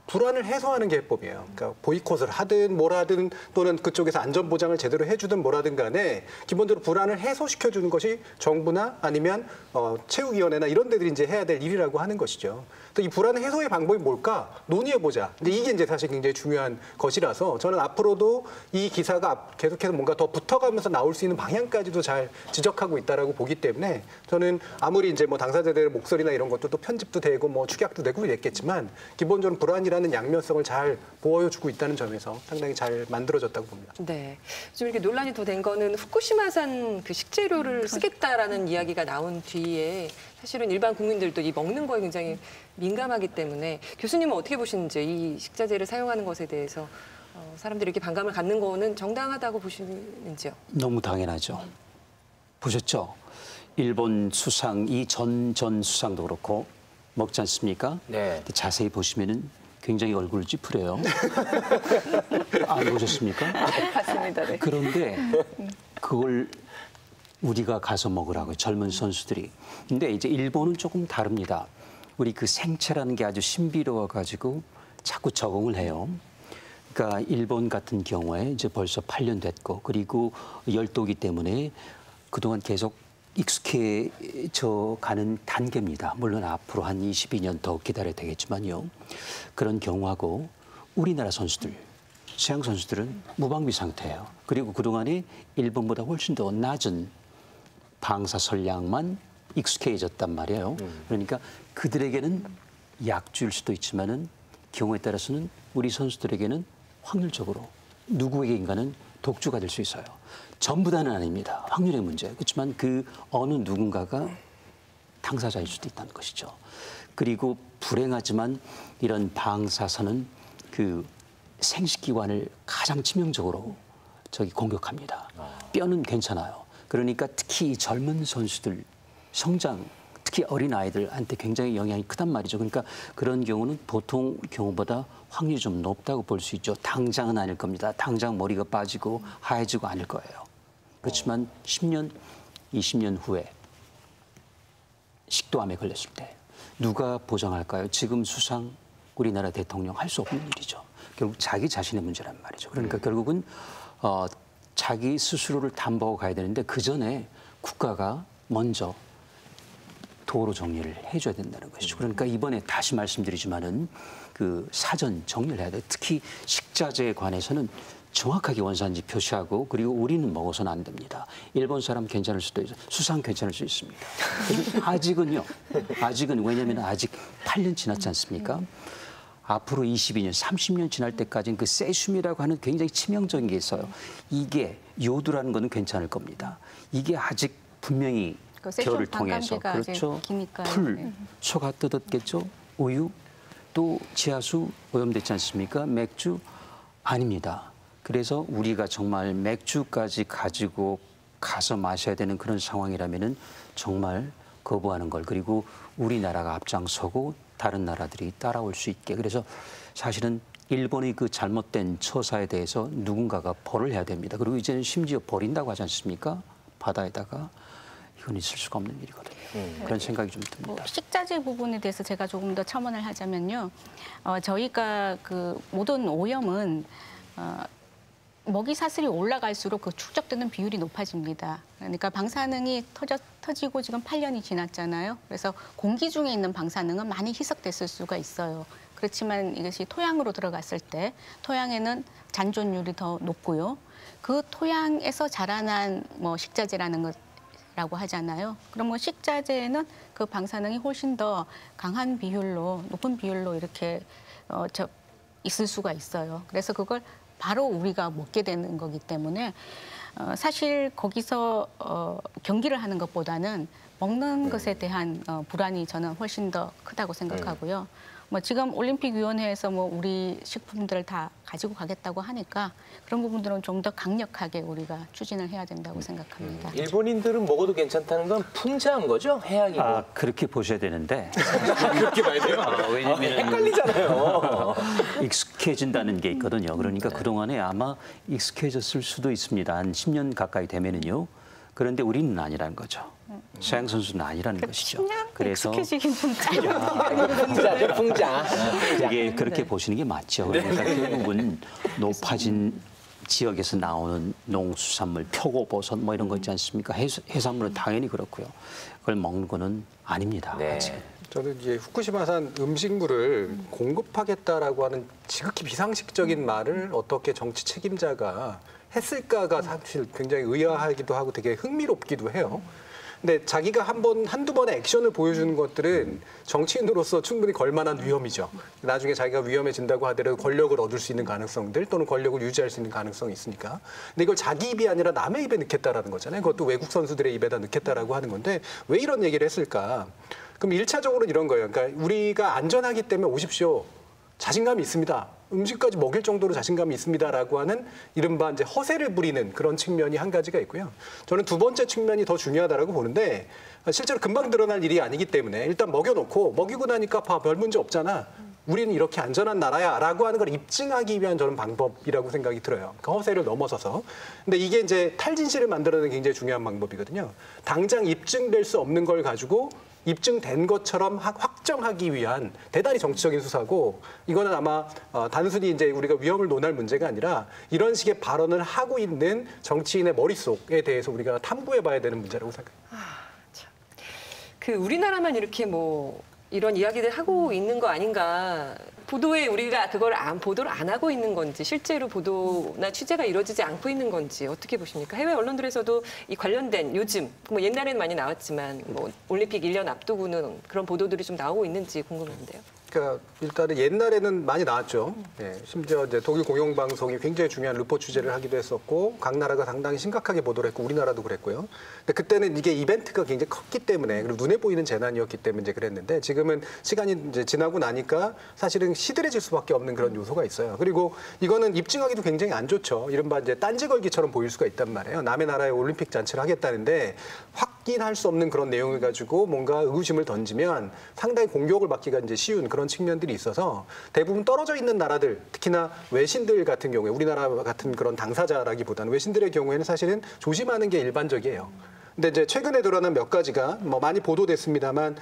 불안을 해소하는 게 해법이에요. 그러니까 보이콧을 하든 뭘 하든 또는 그쪽에서 안전보장을 제대로 해주든 뭘 하든 간에 기본적으로 불안을 해소시켜주는 것이 정부나 아니면 체육위원회나 이런 데들이 이제 해야 될 일이라고 하는 것이죠. 또 이 불안 해소의 방법이 뭘까? 논의해보자. 근데 이게 이제 사실 굉장히 중요한 것이라서 저는 앞으로도 이 기사가 계속해서 뭔가 더 붙어가면서 나올 수 있는 방향까지도 잘 지적하고 있다라고 보기 때문에 저는 아무리 이제 뭐 당사자들의 목소리나 이런 것도 또 편집도 되고 뭐 축약도 되고 그랬겠지만 기본적으로 불안이라는 양면성을 잘 보여주고 있다는 점에서 상당히 잘 만들어졌다고 봅니다. 네. 좀 이렇게 논란이 더 된 거는 후쿠시마산 그 식재료를 쓰겠다라는 이야기가 나온 뒤에 사실은 일반 국민들도 이 먹는 거에 굉장히 민감하기 때문에 교수님은 어떻게 보시는지 이 식자재를 사용하는 것에 대해서 사람들이 이렇게 반감을 갖는 거는 정당하다고 보시는지요? 너무 당연하죠. 보셨죠? 일본 수상, 이 전 수상도 그렇고 먹지 않습니까? 네. 자세히 보시면은 굉장히 얼굴을 찌푸려요. 안 보셨습니까? 맞습니다. 네. 그런데 그걸 우리가 가서 먹으라고요. 젊은 선수들이. 근데 이제 일본은 조금 다릅니다. 우리 그 생채라는 게 아주 신비로워가지고 자꾸 적응을 해요. 그러니까 일본 같은 경우에 이제 벌써 8년 됐고 그리고 열도기 때문에 그동안 계속 익숙해져 가는 단계입니다. 물론 앞으로 한 22년 더 기다려야 되겠지만요. 그런 경우하고 우리나라 선수들, 서양 선수들은 무방비 상태예요. 그리고 그동안에 일본보다 훨씬 더 낮은 방사 선량만 익숙해졌단 말이에요. 그러니까 그들에게는 약주일 수도 있지만은 경우에 따라서는 우리 선수들에게는 확률적으로 누구에게인가는 독주가 될 수 있어요. 전부 다는 아닙니다. 확률의 문제. 그렇지만 그 어느 누군가가 당사자일 수도 있다는 것이죠. 그리고 불행하지만 이런 방사선은 그 생식기관을 가장 치명적으로 공격합니다. 뼈는 괜찮아요. 그러니까 특히 젊은 선수들 성장, 특히 어린 아이들한테 굉장히 영향이 크단 말이죠. 그러니까 그런 경우는 보통 경우보다 확률이 좀 높다고 볼 수 있죠. 당장은 아닐 겁니다. 당장 머리가 빠지고 하얘지고 아닐 거예요. 그렇지만 10년, 20년 후에 식도암에 걸렸을 때 누가 보장할까요? 지금 수상 우리나라 대통령 할 수 없는 일이죠. 결국 자기 자신의 문제란 말이죠. 그러니까 결국은 자기 스스로를 담보하고 가야 되는데 그 전에 국가가 먼저 도로 정리를 해줘야 된다는 것이죠. 그러니까 이번에 다시 말씀드리지만은 그 사전 정리를 해야 돼요. 특히 식자재에 관해서는 정확하게 원산지 표시하고 그리고 우리는 먹어서는 안 됩니다. 일본 사람 괜찮을 수도 있어요. 수상 괜찮을 수 있습니다. 아직은 왜냐하면 아직 8년 지났지 않습니까? 앞으로 22년, 30년 지날 때까지는 그 세슘이라고 하는 굉장히 치명적인 게 있어요. 이게 요도라는 거는 괜찮을 겁니다. 이게 아직 분명히 결을 통해서 그렇죠. 풀, 소가 뜯었겠죠. 우유, 또 지하수 오염됐지 않습니까? 맥주 아닙니다. 그래서 우리가 정말 맥주까지 가지고 가서 마셔야 되는 그런 상황이라면은 정말 거부하는 걸 그리고 우리나라가 앞장서고 다른 나라들이 따라올 수 있게 그래서 사실은 일본의 그 잘못된 처사에 대해서 누군가가 벌을 해야 됩니다. 그리고 이제는 심지어 버린다고 하지 않습니까? 바다에다가 이건 있을 수가 없는 일이거든요. 그런 생각이 좀 듭니다. 식자재 부분에 대해서 제가 조금 더 첨언을 하자면요. 저희가 그 모든 오염은 먹이 사슬이 올라갈수록 그 축적되는 비율이 높아집니다. 그러니까 방사능이 터지고 지금 8년이 지났잖아요. 그래서 공기 중에 있는 방사능은 많이 희석됐을 수가 있어요. 그렇지만 이것이 토양으로 들어갔을 때 토양에는 잔존율이 더 높고요. 그 토양에서 자라난 식자재라는 것라고 하잖아요. 그러면 식자재에는 그 방사능이 훨씬 더 강한 비율로 높은 비율로 이렇게 있을 수가 있어요. 그래서 그걸 바로 우리가 먹게 되는 거기 때문에 사실 거기서 경기를 하는 것보다는 먹는 것에 대한 불안이 저는 훨씬 더 크다고 생각하고요. 지금 올림픽위원회에서 우리 식품들을 다 가지고 가겠다고 하니까 그런 부분들은 좀 더 강력하게 우리가 추진을 해야 된다고 생각합니다. 일본인들은 먹어도 괜찮다는 건 풍자한 거죠? 해양이고. 그렇게 보셔야 되는데. 그렇게 봐야 돼요? 왜냐면 헷갈리잖아요. 익숙해진다는 게 있거든요. 그러니까 그동안에 아마 익숙해졌을 수도 있습니다. 한 10년 가까이 되면은요. 그런데 우리는 아니라는 거죠. 서양 선수는 아니라는 것이죠. 그래서 익숙해지긴 좀 짧은 풍자. 이게 그렇게 보시는 게 맞죠. 그러니까 결국은 높아진 지역에서 나오는 농수산물, 표고버섯 이런 거 있지 않습니까? 해산물은 당연히 그렇고요. 그걸 먹는 거는 아닙니다. 아직은. 저는 이제 후쿠시마산 음식물을 공급하겠다라고 하는 지극히 비상식적인 말을 어떻게 정치 책임자가 했을까가 사실 굉장히 의아하기도 하고 되게 흥미롭기도 해요. 근데 자기가 한두 번의 액션을 보여주는 것들은 정치인으로서 충분히 걸만한 위험이죠. 나중에 자기가 위험해진다고 하더라도 권력을 얻을 수 있는 가능성들 또는 권력을 유지할 수 있는 가능성이 있으니까. 근데 이걸 자기 입이 아니라 남의 입에 넣겠다라는 거잖아요. 그것도 외국 선수들의 입에다 넣겠다라고 하는 건데 왜 이런 얘기를 했을까? 그럼 1차적으로는 이런 거예요. 그러니까 우리가 안전하기 때문에 오십시오. 자신감이 있습니다. 음식까지 먹일 정도로 자신감이 있습니다라고 하는 이른바 이제 허세를 부리는 그런 측면이 한 가지가 있고요. 저는 두 번째 측면이 더 중요하다라고 보는데 실제로 금방 드러날 일이 아니기 때문에 일단 먹여놓고 먹이고 나니까 별 문제 없잖아. 우리는 이렇게 안전한 나라야라고 하는 걸 입증하기 위한 저는 방법이라고 생각이 들어요. 그러니까 허세를 넘어서서. 근데 이게 이제 탈진실을 만들어내는 굉장히 중요한 방법이거든요. 당장 입증될 수 없는 걸 가지고 입증된 것처럼 확정하기 위한 대단히 정치적인 수사고 이거는 아마 단순히 이제 우리가 위험을 논할 문제가 아니라 이런 식의 발언을 하고 있는 정치인의 머릿속에 대해서 우리가 탐구해봐야 되는 문제라고 생각합니다. 그 우리나라만 이렇게 이런 이야기들 하고 있는 거 아닌가 보도에 우리가 그걸 보도를 안 하고 있는 건지 실제로 보도나 취재가 이루어지지 않고 있는 건지 어떻게 보십니까? 해외 언론들에서도 이 관련된 요즘 뭐 옛날에는 많이 나왔지만 뭐 올림픽 1년 앞두고는 그런 보도들이 좀 나오고 있는지 궁금한데요. 그러니까 일단은 옛날에는 많이 나왔죠. 예, 심지어 이제 독일 공영방송이 굉장히 중요한 르포 취재를 하기도 했었고 각 나라가 상당히 심각하게 보도를 했고 우리나라도 그랬고요. 근데 그때는 이게 이벤트가 굉장히 컸기 때문에 그리고 눈에 보이는 재난이었기 때문에 이제 그랬는데 지금은 시간이 이제 지나고 나니까 사실은 시들해질 수밖에 없는 그런 요소가 있어요. 그리고 이거는 입증하기도 굉장히 안 좋죠. 이른바 이제 딴지 걸기처럼 보일 수가 있단 말이에요. 남의 나라에 올림픽 잔치를 하겠다는데 확인할 수 없는 그런 내용을 가지고 뭔가 의구심을 던지면 상당히 공격을 받기가 이제 쉬운 그런 측면들이 있어서 대부분 떨어져 있는 나라들, 특히나 외신들 같은 경우에 우리나라 같은 그런 당사자라기보다는 외신들의 경우에는 사실은 조심하는 게 일반적이에요. 근데 이제 최근에 드러난 몇 가지가 뭐 많이 보도됐습니다만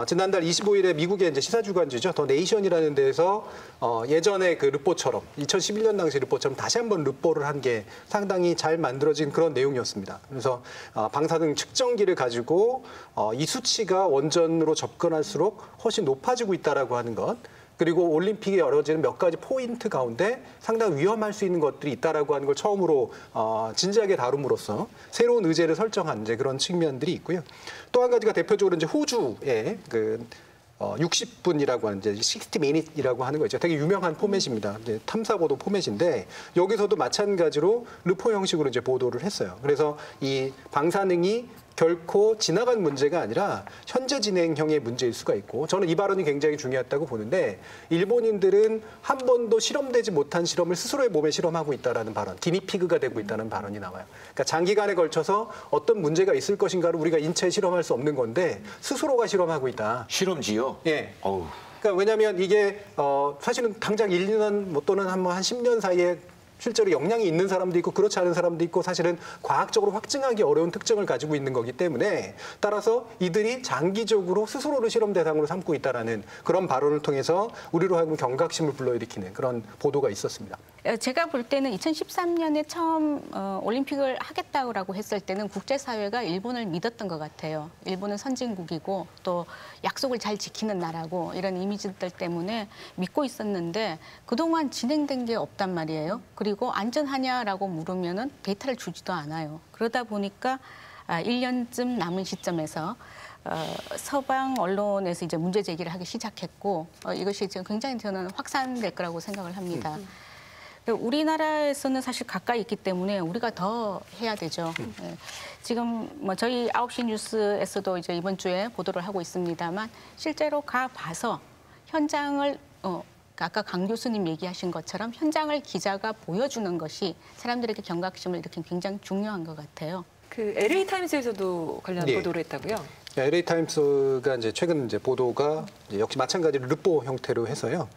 지난달 25일에 미국의 이제 시사주간지죠. 더 네이션이라는 데에서 예전에 그 르포처럼 2011년 당시 르포처럼 다시 한번 르포를 한 게 상당히 잘 만들어진 그런 내용이었습니다. 그래서 방사능 측정기를 가지고 이 수치가 원전으로 접근할수록 훨씬 높아지고 있다라고 하는 것. 그리고 올림픽에 열어지는 몇 가지 포인트 가운데 상당히 위험할 수 있는 것들이 있다라고 하는 걸 처음으로 진지하게 다룸으로써 새로운 의제를 설정한 이제 그런 측면들이 있고요. 또 한 가지가 대표적으로 이제 호주의 그 60분이라고 하는 이제 60 minutes이라고 하는 거 있죠. 되게 유명한 포맷입니다. 이제 탐사 보도 포맷인데 여기서도 마찬가지로 르포 형식으로 이제 보도를 했어요. 그래서 이 방사능이 결코 지나간 문제가 아니라 현재 진행형의 문제일 수가 있고 저는 이 발언이 굉장히 중요하다고 보는데 일본인들은 한 번도 실험되지 못한 실험을 스스로의 몸에 실험하고 있다는 발언, 기니피그가 되고 있다는 발언이 나와요. 그러니까 장기간에 걸쳐서 어떤 문제가 있을 것인가를 우리가 인체에 실험할 수 없는 건데 스스로가 실험하고 있다. 실험지요? 예. 어우. 그러니까 왜냐하면 이게 사실은 당장 1, 2년 뭐 또는 한 10년 사이에 실제로 영향이 있는 사람도 있고 그렇지 않은 사람도 있고 사실은 과학적으로 확증하기 어려운 특징을 가지고 있는 거기 때문에 따라서 이들이 장기적으로 스스로를 실험 대상으로 삼고 있다는 그런 발언을 통해서 우리로 하여금 경각심을 불러일으키는 그런 보도가 있었습니다. 제가 볼 때는 2013년에 처음 올림픽을 하겠다고 했을 때는 국제사회가 일본을 믿었던 것 같아요. 일본은 선진국이고 또 약속을 잘 지키는 나라고 이런 이미지들 때문에 믿고 있었는데 그동안 진행된 게 없단 말이에요. 그리고 안전하냐라고 물으면은 데이터를 주지도 않아요. 그러다 보니까 1년쯤 남은 시점에서 서방 언론에서 이제 문제 제기를 하기 시작했고 이것이 지금 굉장히 저는 확산될 거라고 생각을 합니다. 우리나라에서는 사실 가까이 있기 때문에 우리가 더 해야 되죠. 지금 뭐 저희 9시 뉴스에서도 이제 이번 주에 보도를 하고 있습니다만 실제로 가 봐서 현장을 아까 강 교수님 얘기하신 것처럼 현장을 기자가 보여주는 것이 사람들에게 경각심을 일으키는 굉장히 중요한 것 같아요. 그 LA 타임스에서도 관련 보도를 했다고요? LA 타임스가 이제 최근 이제 보도가 이제 역시 마찬가지로 르포 형태로 해서요.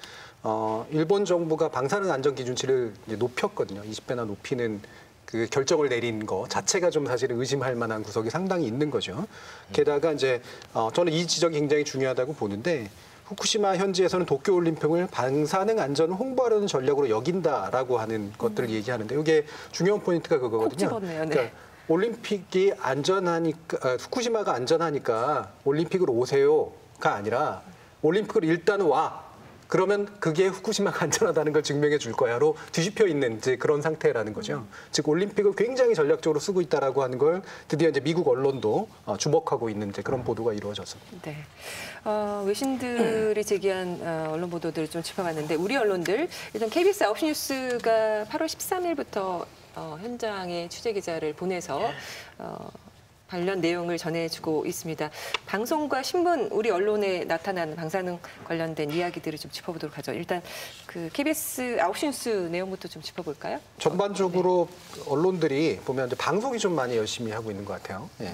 일본 정부가 방사능 안전 기준치를 이제 높였거든요. 20배나 높이는 그 결정을 내린 거 자체가 좀 사실 의심할 만한 구석이 상당히 있는 거죠. 게다가 이제 저는 이 지적이 굉장히 중요하다고 보는데 후쿠시마 현지에서는 도쿄올림픽을 방사능 안전을 홍보하려는 전략으로 여긴다라고 하는 것들을 얘기하는데 이게 중요한 포인트가 그거거든요. 콕 집었네요. 네. 그러니까 올림픽이 안전하니까 후쿠시마가 안전하니까 올림픽으로 오세요가 아니라 올림픽을 일단 와. 그러면 그게 후쿠시마가 안전하다는 걸 증명해 줄 거야로 뒤집혀 있는 이제 그런 상태라는 거죠. 즉 올림픽을 굉장히 전략적으로 쓰고 있다라고 하는 걸 드디어 이제 미국 언론도 주목하고 있는 이제 그런 보도가 이루어졌습니다. 네. 외신들이 제기한 언론 보도들을 좀 짚어봤는데 우리 언론들 일단 KBS 9시 뉴스가 8월 13일부터 현장에 취재 기자를 보내서 관련 내용을 전해주고 있습니다. 방송과 신문, 우리 언론에 나타난 방사능 관련된 이야기들을 좀 짚어보도록 하죠. 일단 그 KBS 9시 뉴스 내용부터 좀 짚어볼까요? 전반적으로 언론들이 보면 이제 방송이 좀 많이 열심히 하고 있는 것 같아요. 예.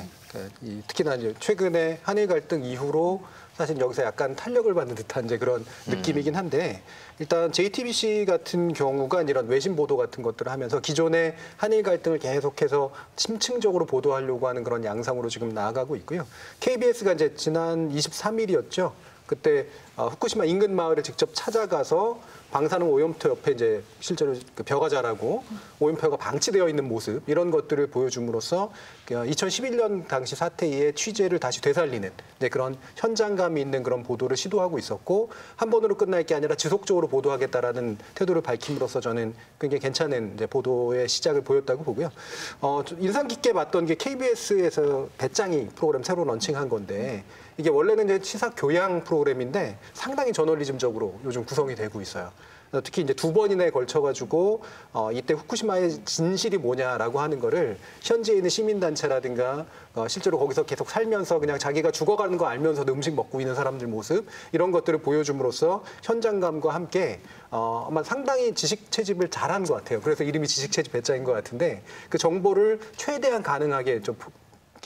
특히나 이제 최근에 한일 갈등 이후로 사실 여기서 약간 탄력을 받는 듯한 이제 그런 느낌이긴 한데 일단 JTBC 같은 경우가 이런 외신 보도 같은 것들을 하면서 기존의 한일 갈등을 계속해서 심층적으로 보도하려고 하는 그런 양상으로 지금 나아가고 있고요. KBS가 이제 지난 23일이었죠. 그때 후쿠시마 인근 마을을 직접 찾아가서 방사능 오염토 옆에 이제 실제로 그 벼가 자라고 오염표가 방치되어 있는 모습 이런 것들을 보여줌으로써 2011년 당시 사태 이후에 취재를 다시 되살리는 이제 그런 현장감이 있는 그런 보도를 시도하고 있었고 한 번으로 끝날 게 아니라 지속적으로 보도하겠다라는 태도를 밝힘으로써 저는 굉장히 괜찮은 이제 보도의 시작을 보였다고 보고요. 인상 깊게 봤던 게 KBS에서 배짱이 프로그램 새로 런칭한 건데 이게 원래는 이제 시사 교양 프로그램인데 상당히 저널리즘적으로 요즘 구성이 되고 있어요. 특히 이제 2번이나 걸쳐가지고 이때 후쿠시마의 진실이 뭐냐라고 하는 거를 현지에 있는 시민단체라든가 실제로 거기서 계속 살면서 그냥 자기가 죽어가는 거 알면서도 음식 먹고 있는 사람들 모습 이런 것들을 보여줌으로써 현장감과 함께 아마 상당히 지식 채집을 잘한 것 같아요. 그래서 이름이 지식 채집 배짱인 것 같은데 그 정보를 최대한 가능하게 좀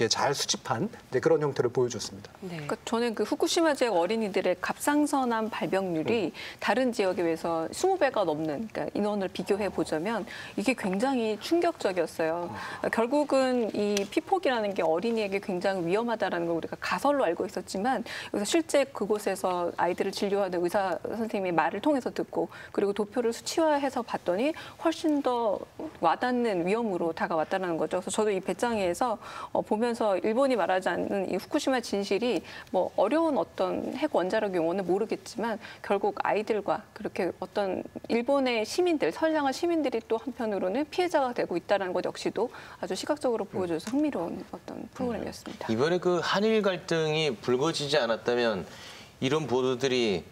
잘 수집한 그런 형태를 보여줬습니다. 네. 그러니까 저는 그 후쿠시마 지역 어린이들의 갑상선암 발병률이 다른 지역에 비해서 20배가 넘는 그러니까 인원을 비교해 보자면 이게 굉장히 충격적이었어요. 그러니까 결국은 이 피폭이라는 게 어린이에게 굉장히 위험하다라는 걸 우리가 가설로 알고 있었지만 여기서 실제 그곳에서 아이들을 진료하는 의사 선생님의 말을 통해서 듣고 그리고 도표를 수치화해서 봤더니 훨씬 더 와닿는 위험으로 다가왔다는 거죠. 그래서 저도 이 배짱이에서 보면서 일본이 말하지 않는 이 후쿠시마 진실이 뭐 어려운 어떤 핵 원자력 용어는 모르겠지만 결국 아이들과 그렇게 어떤 일본의 시민들, 선량한 시민들이 또 한편으로는 피해자가 되고 있다는 것 역시도 아주 시각적으로 보여줘서 흥미로운 어떤 프로그램이었습니다. 이번에 그 한일 갈등이 불거지지 않았다면 이런 보도들이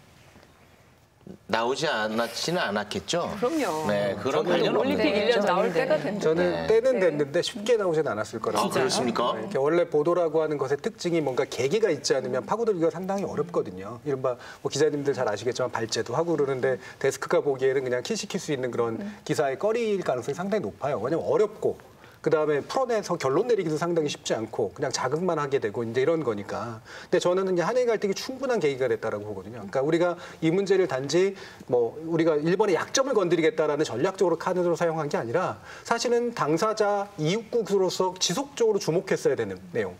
나오지 않았겠죠? 그럼요. 네, 그런 관련 올림픽 1년 나올 때가 됐는데. 저는 때는 됐는데 쉽게 나오진 않았을 거라고. 아, 그렇습니까? 네, 원래 보도라고 하는 것의 특징이 뭔가 계기가 있지 않으면 파고들기가 상당히 어렵거든요. 이른바 뭐 기자님들 잘 아시겠지만 발제도 하고 그러는데 데스크가 보기에는 그냥 키 시킬 수 있는 그런 기사에 꺼릴 가능성이 상당히 높아요. 왜냐면 어렵고 그다음에 풀어내서 결론 내리기도 상당히 쉽지 않고 그냥 자극만 하게 되고 이제 이런 거니까. 근데 저는 이제 한일 갈등이 충분한 계기가 됐다라고 보거든요. 그러니까 우리가 이 문제를 단지 뭐 우리가 일본의 약점을 건드리겠다라는 전략적으로 카드로 사용한 게 아니라 사실은 당사자 이웃국으로서 지속적으로 주목했어야 되는 내용.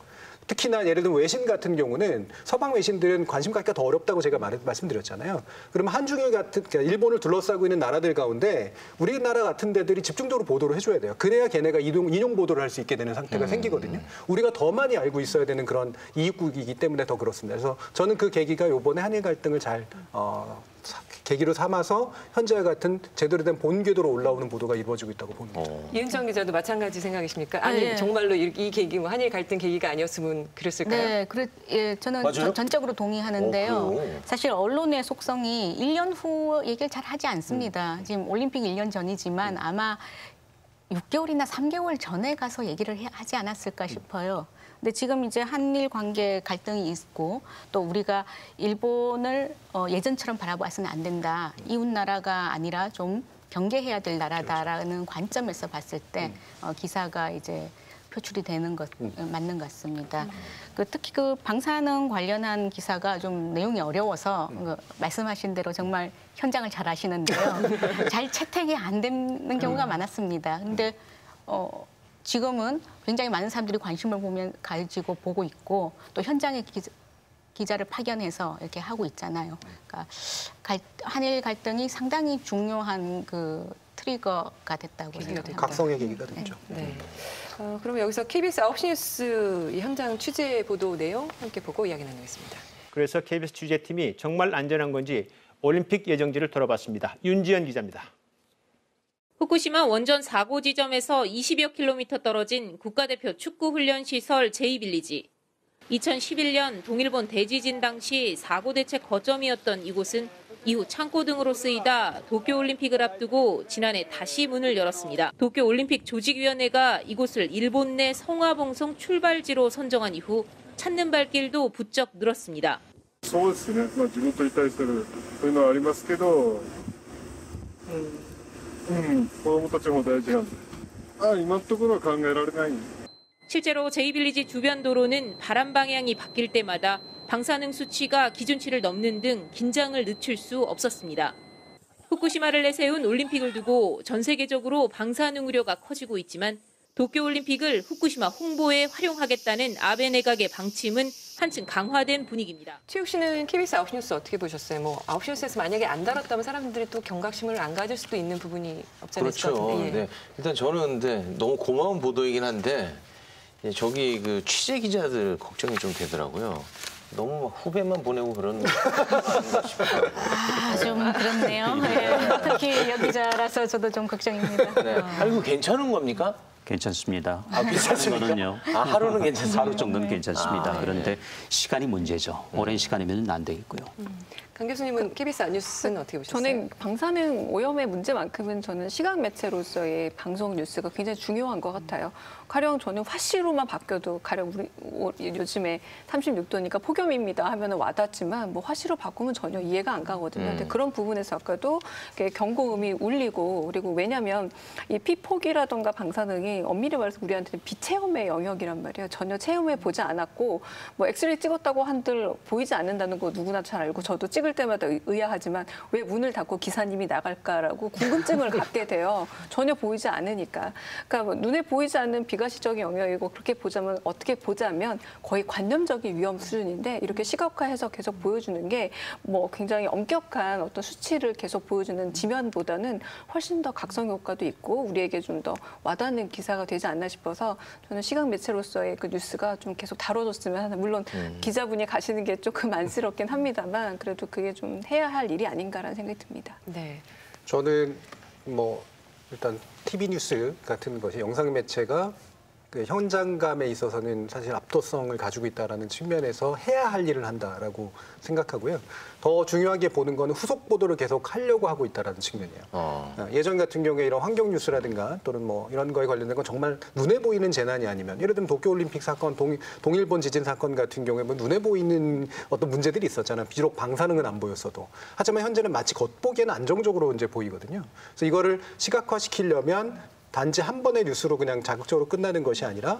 특히나 예를 들면 외신 같은 경우는 서방 외신들은 관심 갖기가 더 어렵다고 제가 말씀드렸잖아요. 그러면 한중일 같은 그러니까 일본을 둘러싸고 있는 나라들 가운데 우리나라 같은 데들이 집중적으로 보도를 해줘야 돼요. 그래야 걔네가 인용 보도를 할 수 있게 되는 상태가 생기거든요. 우리가 더 많이 알고 있어야 되는 그런 이익국이기 때문에 더 그렇습니다. 그래서 저는 그 계기가 이번에 한일 갈등을 잘 계기로 삼아서 현재와 같은 제대로 된 본궤도로 올라오는 보도가 이루어지고 있다고 보는 거죠. 이은정 기자도 마찬가지 생각이십니까? 아니 네. 정말로 이 계기 뭐 한일 갈등 계기가 아니었으면 그랬을까요? 네, 저는 전적으로 동의하는데요. 사실 언론의 속성이 1년 후 얘기를 잘 하지 않습니다. 지금 올림픽 1년 전이지만 아마 6개월이나 3개월 전에 가서 얘기를 하지 않았을까 싶어요. 근데 지금 이제 한일 관계 갈등이 있고 또 우리가 일본을 예전처럼 바라봐서는 안 된다. 이웃 나라가 아니라 좀 경계해야 될 나라다라는 관점에서 봤을 때 기사가 이제 표출이 되는 것 맞는 것 같습니다. 특히 그 방사능 관련한 기사가 좀 내용이 어려워서 말씀하신 대로 정말 현장을 잘 아시는데요. 잘 채택이 안 되는 경우가 많았습니다. 근데 지금은 굉장히 많은 사람들이 관심을 가지고 보고 있고 또 현장에 기자를 파견해서 이렇게 하고 있잖아요. 그러니까 한일 갈등이 상당히 중요한 그 트리거가 됐다고 생각합니다. 각성의 계기가 됐죠. 네. 그럼 여기서 KBS 9시 뉴스 현장 취재 보도 내용 함께 보고 이야기 나누겠습니다. 그래서 KBS 취재팀이 정말 안전한 건지 올림픽 예정지를 돌아봤습니다. 윤지연 기자입니다. 후쿠시마 원전 사고 지점에서 20여 킬로미터 떨어진 국가대표 축구훈련시설 제2빌리지. 2011년 동일본 대지진 당시 사고 대책 거점이었던 이곳은 이후 창고 등으로 쓰이다 도쿄올림픽을 앞두고 지난해 다시 문을 열었습니다. 도쿄올림픽 조직위원회가 이곳을 일본 내 성화봉송 출발지로 선정한 이후 찾는 발길도 부쩍 늘었습니다. そうですね。地元に対するそういうのはありますけど、子供たちも大事なんで、今のところは考えられない。 실제로 제2빌리지 주변 도로는 바람 방향이 바뀔 때마다 방사능 수치가 기준치를 넘는 등 긴장을 늦출 수 없었습니다. 후쿠시마를 내세운 올림픽을 두고 전 세계적으로 방사능 우려가 커지고 있지만 도쿄올림픽을 후쿠시마 홍보에 활용하겠다는 아베 내각의 방침은 한층 강화된 분위기입니다. 최욱 씨는 KBS 9시 뉴스 어떻게 보셨어요? 뭐 9시 뉴스에서 만약에 안 다뤘다면 사람들이 또 경각심을 안 가질 수도 있는 부분이 없지 않을 것 그렇죠. 같은데. 예. 네. 일단 저는 근데 너무 고마운 보도이긴 한데 저기 그 취재 기자들 걱정이 좀 되더라고요. 너무 막 후배만 보내고 그런 거 아닌가 싶어요. 좀 그렇네요. 네. 특히 여기자라서 저도 좀 걱정입니다. 네. 아이고 괜찮은 겁니까? 괜찮습니다. 괜찮습니까? 거는요. 하루는 괜찮습니다. 하루 정도는 괜찮습니다. 그런데 네. 시간이 문제죠. 오랜 시간이면 안 되겠고요. 강 교수님은 KBS 뉴스는 어떻게 보셨어요? 저는 방사능 오염의 문제만큼은 저는 시각 매체로서의 방송 뉴스가 굉장히 중요한 것 같아요. 가령 저는 화씨로만 바뀌어도 가령 우리 요즘에 36도니까 폭염입니다 하면 와닿지만 뭐 화씨로 바꾸면 전혀 이해가 안 가거든요. 근데 그런 부분에서 아까도 경고음이 울리고 그리고 왜냐하면 이 피폭이라던가 방사능이 엄밀히 말해서 우리한테는 비체험의 영역이란 말이에요. 전혀 체험해 보지 않았고 뭐 엑스레이 찍었다고 한들 보이지 않는다는 거 누구나 잘 알고 저도 찍을 때마다 의아하지만 왜 문을 닫고 기사님이 나갈까라고 궁금증을 갖게 돼요. 전혀 보이지 않으니까. 그러니까 뭐 눈에 보이지 않는 비가시적인 영역이고 그렇게 보자면 어떻게 보자면 거의 관념적인 위험 수준인데 이렇게 시각화해서 계속 보여주는 게 뭐 굉장히 엄격한 어떤 수치를 계속 보여주는 지면보다는 훨씬 더 각성 효과도 있고 우리에게 좀 더 와닿는 기사가 되지 않나 싶어서 저는 시각 매체로서의 그 뉴스가 좀 계속 다뤄줬으면 하는 물론 기자분이 가시는 게 조금 안쓰럽긴 합니다만 그래도 그게 좀 해야 할 일이 아닌가라는 생각이 듭니다. 네. 저는 뭐 일단 TV 뉴스 같은 것이 영상 매체가 그 현장감에 있어서는 사실 압도성을 가지고 있다는 측면에서 해야 할 일을 한다라고 생각하고요. 더 중요하게 보는 거는 후속 보도를 계속 하려고 하고 있다는 측면이에요. 예전 같은 경우에 이런 환경 뉴스라든가 또는 뭐 이런 거에 관련된 건 정말 눈에 보이는 재난이 아니면 예를 들면 도쿄올림픽 사건, 동일본 지진 사건 같은 경우에 뭐 눈에 보이는 어떤 문제들이 있었잖아요. 비록 방사능은 안 보였어도. 하지만 현재는 마치 겉보기에는 안정적으로 이제 보이거든요. 그래서 이거를 시각화시키려면 단지 한 번의 뉴스로 그냥 자극적으로 끝나는 것이 아니라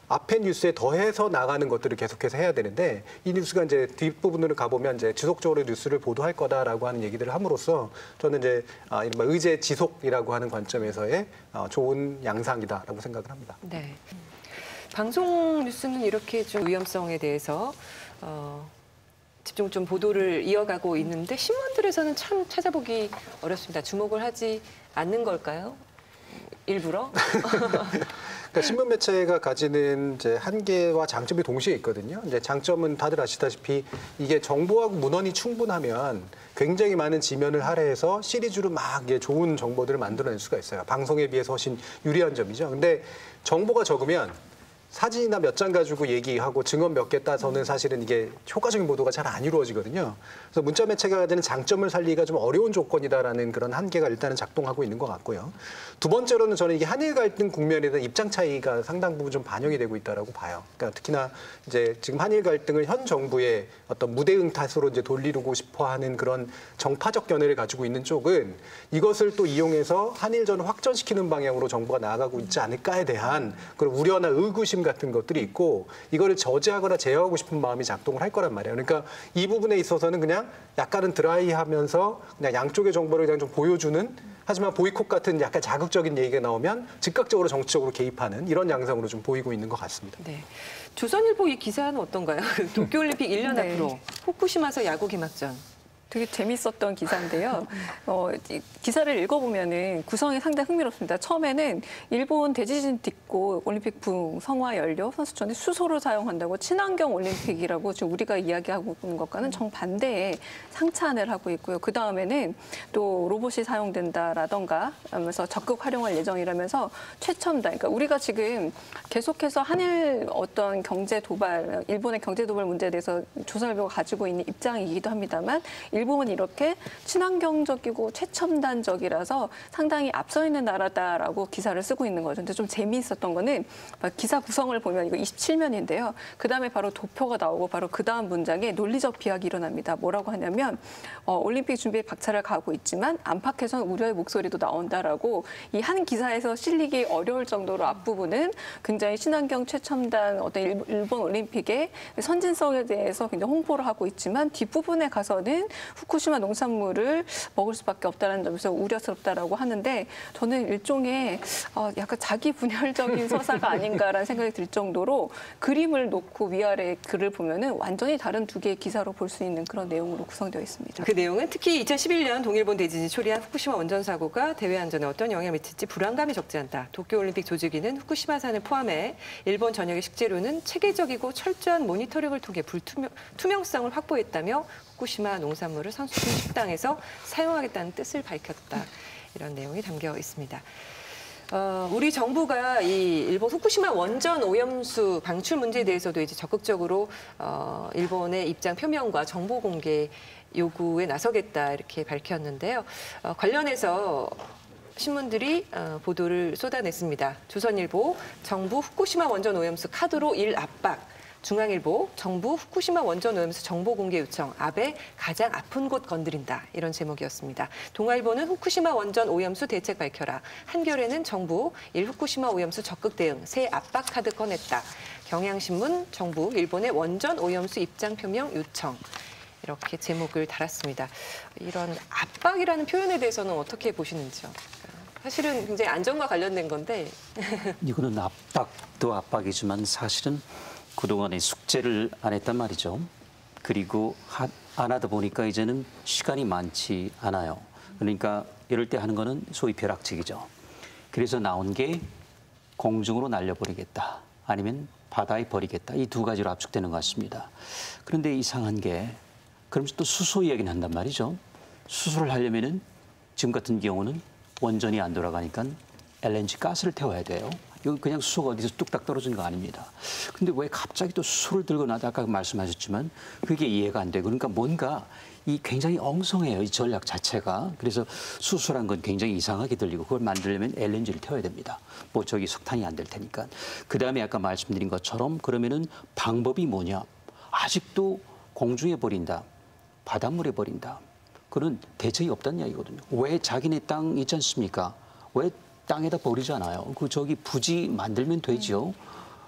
앞에 뉴스에 더해서 나가는 것들을 계속해서 해야 되는데 이 뉴스가 이제 뒷부분으로 가보면 이제 지속적으로 뉴스를 보도할 거다라고 하는 얘기들을 함으로써 저는 이제 이른바 의제 지속이라고 하는 관점에서의 좋은 양상이다라고 생각을 합니다. 네. 방송 뉴스는 이렇게 좀 위험성에 대해서 집중 좀 보도를 이어가고 있는데 신문들에서는 참 찾아보기 어렵습니다. 주목을 하지 않는 걸까요? 일부러? 그러니까 신문 매체가 가지는 이제 한계와 장점이 동시에 있거든요. 이제 장점은 다들 아시다시피 이게 정보하고 문헌이 충분하면 굉장히 많은 지면을 할애해서 시리즈로 막 좋은 정보들을 만들어낼 수가 있어요. 방송에 비해서 훨씬 유리한 점이죠. 근데 정보가 적으면 사진이나 몇 장 가지고 얘기하고 증언 몇 개 따서는 사실은 이게 효과적인 보도가 잘 안 이루어지거든요. 그래서 문자 매체가 가지는 장점을 살리기가 좀 어려운 조건이다라는 그런 한계가 일단은 작동하고 있는 것 같고요. 두 번째로는 저는 이게 한일 갈등 국면에 대한 입장 차이가 상당 부분 좀 반영이 되고 있다라고 봐요. 그러니까 특히나 이제 지금 한일 갈등을 현 정부의 어떤 무대응 탓으로 이제 돌리고 싶어하는 그런 정파적 견해를 가지고 있는 쪽은 이것을 또 이용해서 한일전을 확전시키는 방향으로 정부가 나아가고 있지 않을까에 대한 그런 우려나 의구심 같은 것들이 있고 이거를 저지하거나 제어하고 싶은 마음이 작동을 할 거란 말이에요. 그러니까 이 부분에 있어서는 그냥 약간은 드라이하면서 그냥 양쪽의 정보를 그냥 좀 보여주는 하지만 보이콧 같은 약간 자극적인 얘기가 나오면 즉각적으로 정치적으로 개입하는 이런 양상으로 좀 보이고 있는 것 같습니다. 네. 조선일보 이 기사는 어떤가요? 도쿄올림픽 1년 네. 앞으로 후쿠시마에서 야구 개막전. 되게 재밌었던 기사인데요. 기사를 읽어보면은 구성이 상당히 흥미롭습니다. 처음에는 일본 대지진 딛고 올림픽 붕 성화 연료 선수촌에 수소를 사용한다고 친환경 올림픽이라고 지금 우리가 이야기하고 있는 것과는 정반대의 상찬을 하고 있고요. 그 다음에는 또 로봇이 사용된다라던가 하면서 적극 활용할 예정이라면서 최첨단. 그러니까 우리가 지금 계속해서 한일 어떤 경제 도발, 일본의 경제 도발 문제에 대해서 조선일보가 가지고 있는 입장이기도 합니다만 일본은 이렇게 친환경적이고 최첨단적이라서 상당히 앞서 있는 나라다라고 기사를 쓰고 있는 거죠. 근데 좀 재미있었던 거는 기사 구성을 보면 이거 27면인데요. 그다음에 바로 도표가 나오고 바로 그다음 문장에 논리적 비약이 일어납니다. 뭐라고 하냐면 올림픽 준비에 박차를 가하고 있지만 안팎에서는 우려의 목소리도 나온다라고 이 한 기사에서 실리기 어려울 정도로 앞부분은 굉장히 친환경 최첨단 어떤 일본 올림픽의 선진성에 대해서 굉장히 홍보를 하고 있지만 뒷부분에 가서는 후쿠시마 농산물을 먹을 수밖에 없다는 점에서 우려스럽다라고 하는데 저는 일종의 약간 자기 분열적인 서사가 아닌가라는 생각이 들 정도로 그림을 놓고 위아래 글을 보면은 완전히 다른 두 개의 기사로 볼 수 있는 그런 내용으로 구성되어 있습니다. 그 내용은 특히 2011년 동일본 대지진이 초래한 후쿠시마 원전 사고가 대외 안전에 어떤 영향을 미칠지 불안감이 적지 않다. 도쿄올림픽 조직위는 후쿠시마산을 포함해 일본 전역의 식재료는 체계적이고 철저한 모니터링을 통해 투명성을 확보했다며 후쿠시마 농산물을 선수촌 식당에서 사용하겠다는 뜻을 밝혔다. 이런 내용이 담겨 있습니다. 우리 정부가 이 일본 후쿠시마 원전 오염수 방출 문제에 대해서도 이제 적극적으로 일본의 입장 표명과 정보 공개 요구에 나서겠다 이렇게 밝혔는데요. 관련해서 신문들이 보도를 쏟아냈습니다. 조선일보, 정부 후쿠시마 원전 오염수 카드로 일 압박. 중앙일보, 정부 후쿠시마 원전 오염수 정보 공개 요청, 아베 가장 아픈 곳 건드린다. 이런 제목이었습니다. 동아일보는 후쿠시마 원전 오염수 대책 밝혀라. 한겨레는 정부 후쿠시마 오염수 적극 대응, 새 압박 카드 꺼냈다. 경향신문, 정부 일본의 원전 오염수 입장 표명 요청. 이렇게 제목을 달았습니다. 이런 압박이라는 표현에 대해서는 어떻게 보시는지요? 사실은 굉장히 안전과 관련된 건데. 이거는 압박도 압박이지만 사실은 그동안에 숙제를 안 했단 말이죠. 그리고 안 하다 보니까 이제는 시간이 많지 않아요. 그러니까 이럴 때 하는 거는 소위 벼락치기죠. 그래서 나온 게 공중으로 날려버리겠다. 아니면 바다에 버리겠다. 이 두 가지로 압축되는 것 같습니다. 그런데 이상한 게 그러면서 또 수소 이야기는 한단 말이죠. 수소를 하려면은 지금 같은 경우는 원전이 안 돌아가니까 LNG 가스를 태워야 돼요. 이거 그냥 수소가 어디서 뚝딱 떨어진 거 아닙니다. 근데 왜 갑자기 또 수소를 들고 나다 아까 말씀하셨지만 그게 이해가 안 되고 그러니까 뭔가 이 굉장히 엉성해요. 이 전략 자체가. 그래서 수소란 건 굉장히 이상하게 들리고 그걸 만들려면 LNG를 태워야 됩니다. 뭐 저기 석탄이 안 될 테니까. 그다음에 아까 말씀드린 것처럼 그러면은 방법이 뭐냐. 아직도 공중에 버린다. 바닷물에 버린다. 그런 대책이 없다는 이야기거든요. 왜 자기네 땅 있지 않습니까? 왜 땅에다 버리잖아요. 그 저기 부지 만들면 되죠.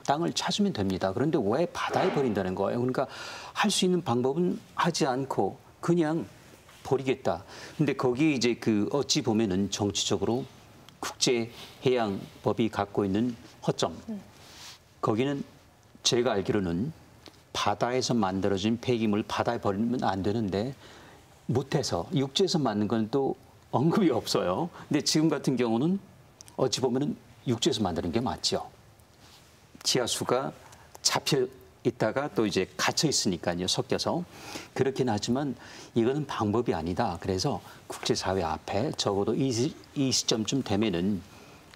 땅을 찾으면 됩니다. 그런데 왜 바다에 버린다는 거예요? 그러니까 할 수 있는 방법은 하지 않고 그냥 버리겠다. 근데 거기 이제 그 어찌 보면은 정치적으로 국제해양법이 갖고 있는 허점. 거기는 제가 알기로는 바다에서 만들어진 폐기물 바다에 버리면 안 되는데 못해서 육지에서 만든 건 또 언급이 없어요. 근데 지금 같은 경우는 어찌 보면은 육지에서 만드는 게 맞죠. 지하수가 잡혀 있다가 또 이제 갇혀 있으니까요, 섞여서. 그렇긴 하지만 이거는 방법이 아니다. 그래서 국제사회 앞에 적어도 이 시점쯤 되면은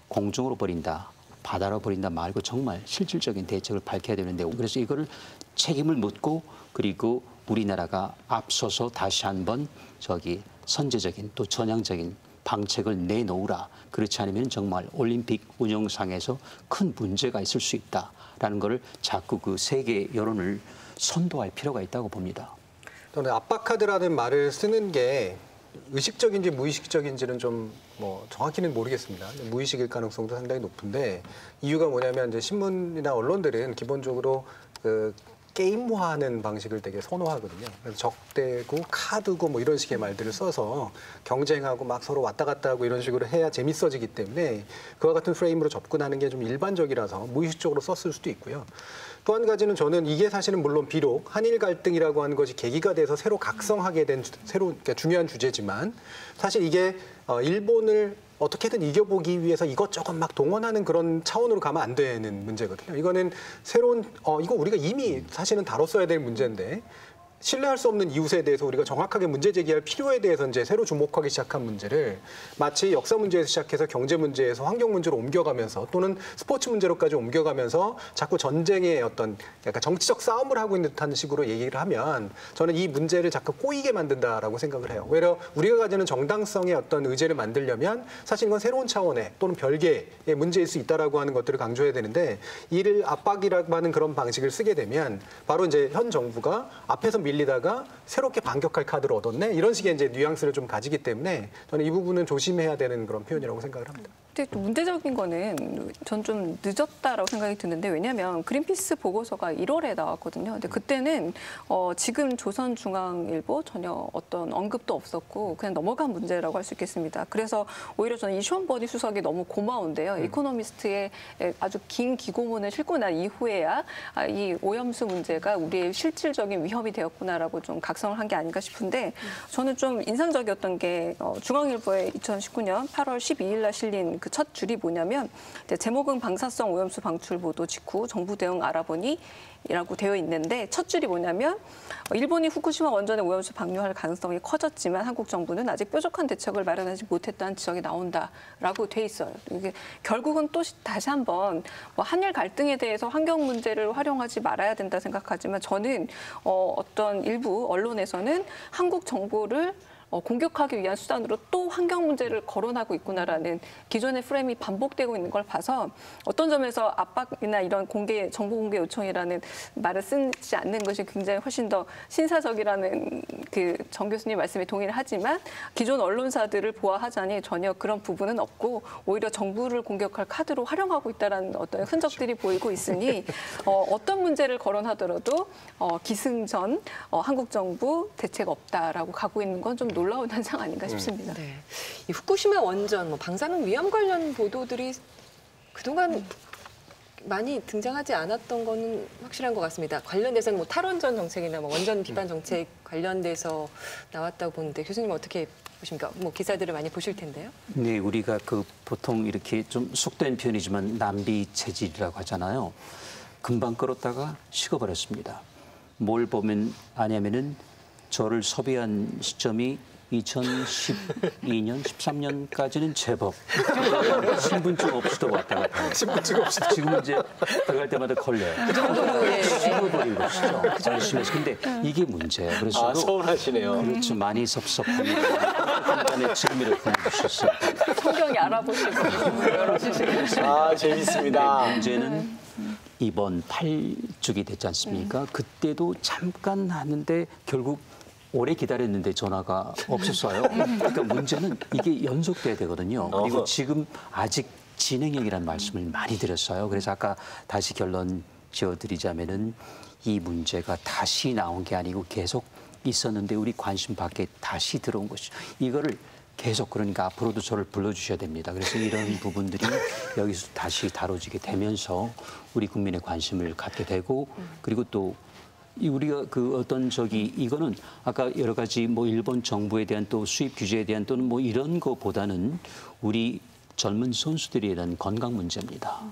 공중으로 버린다, 바다로 버린다 말고 정말 실질적인 대책을 밝혀야 되는데 그래서 이거를 책임을 묻고 그리고 우리나라가 앞서서 다시 한번 저기 선제적인 또 전향적인 방책을 내놓으라. 그렇지 않으면 정말 올림픽 운영상에서 큰 문제가 있을 수 있다라는 것을 자꾸 그 세계 여론을 선도할 필요가 있다고 봅니다. 저는 압박카드라는 말을 쓰는 게 의식적인지 무의식적인지는 좀 뭐 정확히는 모르겠습니다. 무의식일 가능성도 상당히 높은데 이유가 뭐냐면 이제 신문이나 언론들은 기본적으로 그 게임화하는 방식을 되게 선호하거든요. 그래서 적대고 카드고 뭐 이런 식의 말들을 써서 경쟁하고 막 서로 왔다 갔다 하고 이런 식으로 해야 재밌어지기 때문에 그와 같은 프레임으로 접근하는 게 좀 일반적이라서 무의식적으로 썼을 수도 있고요. 또 한 가지는 저는 이게 사실은 물론 비록 한일 갈등이라고 하는 것이 계기가 돼서 새로 각성하게 된 그러니까 중요한 주제지만 사실 이게 일본을 어떻게든 이겨보기 위해서 이것저것 막 동원하는 그런 차원으로 가면 안 되는 문제거든요. 이거는 새로운 이거 우리가 이미 사실은 다뤘어야 될 문제인데 신뢰할 수 없는 이웃에 대해서 우리가 정확하게 문제 제기할 필요에 대해서 이제 새로 주목하기 시작한 문제를 마치 역사 문제에서 시작해서 경제 문제에서 환경 문제로 옮겨가면서 또는 스포츠 문제로까지 옮겨가면서 자꾸 전쟁의 어떤 약간 정치적 싸움을 하고 있는 듯한 식으로 얘기를 하면 저는 이 문제를 자꾸 꼬이게 만든다라고 생각을 해요. 오히려 우리가 가지는 정당성의 어떤 의제를 만들려면 사실 이건 새로운 차원의 또는 별개의 문제일 수 있다라고 하는 것들을 강조해야 되는데 이를 압박이라고 하는 그런 방식을 쓰게 되면 바로 이제 현 정부가 앞에서 밀리다가 새롭게 반격할 카드를 얻었네 이런 식의 이제 뉘앙스를 좀 가지기 때문에 저는 이 부분은 조심해야 되는 그런 표현이라고 생각을 합니다. 근데 또 문제적인 거는 전 좀 늦었다라고 생각이 드는데 왜냐하면 그린피스 보고서가 1월에 나왔거든요. 근데 그때는 지금 조선중앙일보 전혀 어떤 언급도 없었고 그냥 넘어간 문제라고 할 수 있겠습니다. 그래서 오히려 저는 이 션 버디 수석이 너무 고마운데요. 이코노미스트의 아주 긴 기고문을 싣고 난 이후에야 이 오염수 문제가 우리의 실질적인 위협이 되었구나라고 좀 각성을 한 게 아닌가 싶은데 저는 좀 인상적이었던 게 중앙일보의 2019년 8월 12일 날 실린 그 첫 줄이 뭐냐면 제목은 방사성 오염수 방출 보도 직후 정부 대응 알아보니 이라고 되어 있는데 첫 줄이 뭐냐면 일본이 후쿠시마 원전의 오염수 방류할 가능성이 커졌지만 한국 정부는 아직 뾰족한 대책을 마련하지 못했다는 지적이 나온다라고 돼 있어요. 이게 결국은 또 다시 한번 뭐 한일 갈등에 대해서 환경 문제를 활용하지 말아야 된다 생각하지만 저는 어떤 일부 언론에서는 한국 정부를 공격하기 위한 수단으로 또 환경 문제를 거론하고 있구나라는 기존의 프레임이 반복되고 있는 걸 봐서 어떤 점에서 압박이나 이런 정보 공개 요청이라는 말을 쓰지 않는 것이 굉장히 훨씬 더 신사적이라는 그 정 교수님 말씀에 동의를 하지만 기존 언론사들을 보호하자니 전혀 그런 부분은 없고 오히려 정부를 공격할 카드로 활용하고 있다는 어떤 흔적들이 보이고 있으니 어떤 문제를 거론하더라도 기승전 한국 정부 대책 없다라고 가고 있는 건 좀 놀라운 현상 아닌가 싶습니다. 네. 이 후쿠시마 원전 방사능 위험 관련 보도들이 그동안 많이 등장하지 않았던 거는 확실한 것 같습니다. 관련돼서는 뭐 탈원전 정책이나 뭐 원전 비판 정책 관련돼서 나왔다고 보는데 교수님 어떻게 보십니까? 뭐 기사들을 많이 보실 텐데요. 네, 우리가 보통 이렇게 좀 속된 표현이지만 남비 체질이라고 하잖아요. 금방 끓었다가 식어버렸습니다. 뭘 보면 아냐면은 저를 섭외한 시점이 2012년, 13년까지는 제법 신분증 없이도 왔다 갔다 해요. 신분증 없이. 지금 이제 들어갈 때마다 걸려요. 그 정도로 식어버린 것이죠. 열심히 근데 이게 문제예요. 그래서 서운하시네요. 그렇죠. 많이 섭섭합니다. 간단히 지금이라도 보내주셨어요. 성경이 알아보시고 열어주시고. 아, 재밌습니다. 문제는 이번 8주기 됐지 않습니까? 그때도 잠깐 하는데 결국 오래 기다렸는데 전화가 없었어요. 그러니까 문제는 이게 연속돼야 되거든요. 그리고 지금 아직 진행형이라는 말씀을 많이 드렸어요. 그래서 아까 다시 결론 지어드리자면은 이 문제가 다시 나온 게 아니고 계속 있었는데 우리 관심 밖에 다시 들어온 것이죠. 이거를 계속 그러니까 앞으로도 저를 불러주셔야 됩니다. 그래서 이런 부분들이 여기서 다시 다뤄지게 되면서 우리 국민의 관심을 갖게 되고 그리고 또 우리가 이거는 아까 여러 가지 뭐 일본 정부에 대한 또 수입 규제에 대한 또는 뭐 이런 거보다는 우리 젊은 선수들에 대한 건강 문제입니다.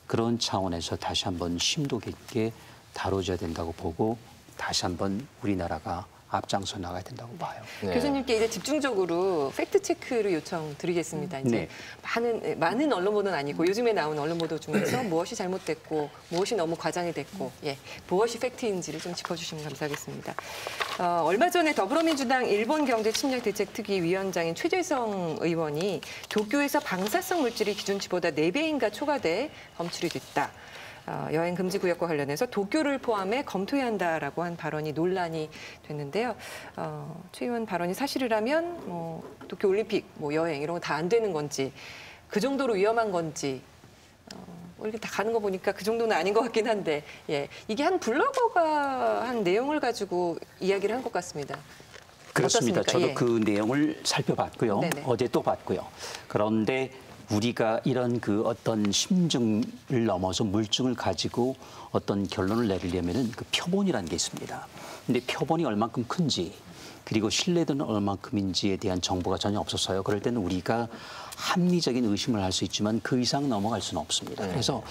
그런 차원에서 다시 한번 심도 깊게 다뤄져야 된다고 보고 다시 한번 우리나라가 앞장서 나가야 된다고 봐요. 네. 교수님께 이제 집중적으로 팩트 체크를 요청드리겠습니다. 이제 많은 언론 보도는 아니고 요즘에 나온 언론 보도 중에서 무엇이 잘못됐고 무엇이 너무 과장이 됐고 무엇이 팩트인지를 좀 짚어주시면 감사하겠습니다. 얼마 전에 더불어민주당 일본경제침략대책특위위원장인 최재성 의원이 도쿄에서 방사성 물질이 기준치보다 4배인가 초과돼 검출이 됐다. 여행 금지 구역과 관련해서 도쿄를 포함해 검토해야 한다라고 한 발언이 논란이 됐는데요. 최 의원 발언이 사실이라면 도쿄 올림픽, 여행 이런 거 다 안 되는 건지 그 정도로 위험한 건지 이렇게 다 가는 거 보니까 그 정도는 아닌 것 같긴 한데 이게 한 블로거가 한 내용을 가지고 이야기를 한 것 같습니다. 그렇습니다. 어떻습니까? 저도 그 내용을 살펴봤고요. 네네. 어제 또 봤고요. 그런데 우리가 이런 어떤 심증을 넘어서 물증을 가지고 어떤 결론을 내리려면은 그 표본이라는 게 있습니다. 근데 표본이 얼만큼 큰지 그리고 신뢰도는 얼만큼인지에 대한 정보가 전혀 없었어요. 그럴 때는 우리가 합리적인 의심을 할 수 있지만 그 이상 넘어갈 수는 없습니다. 그래서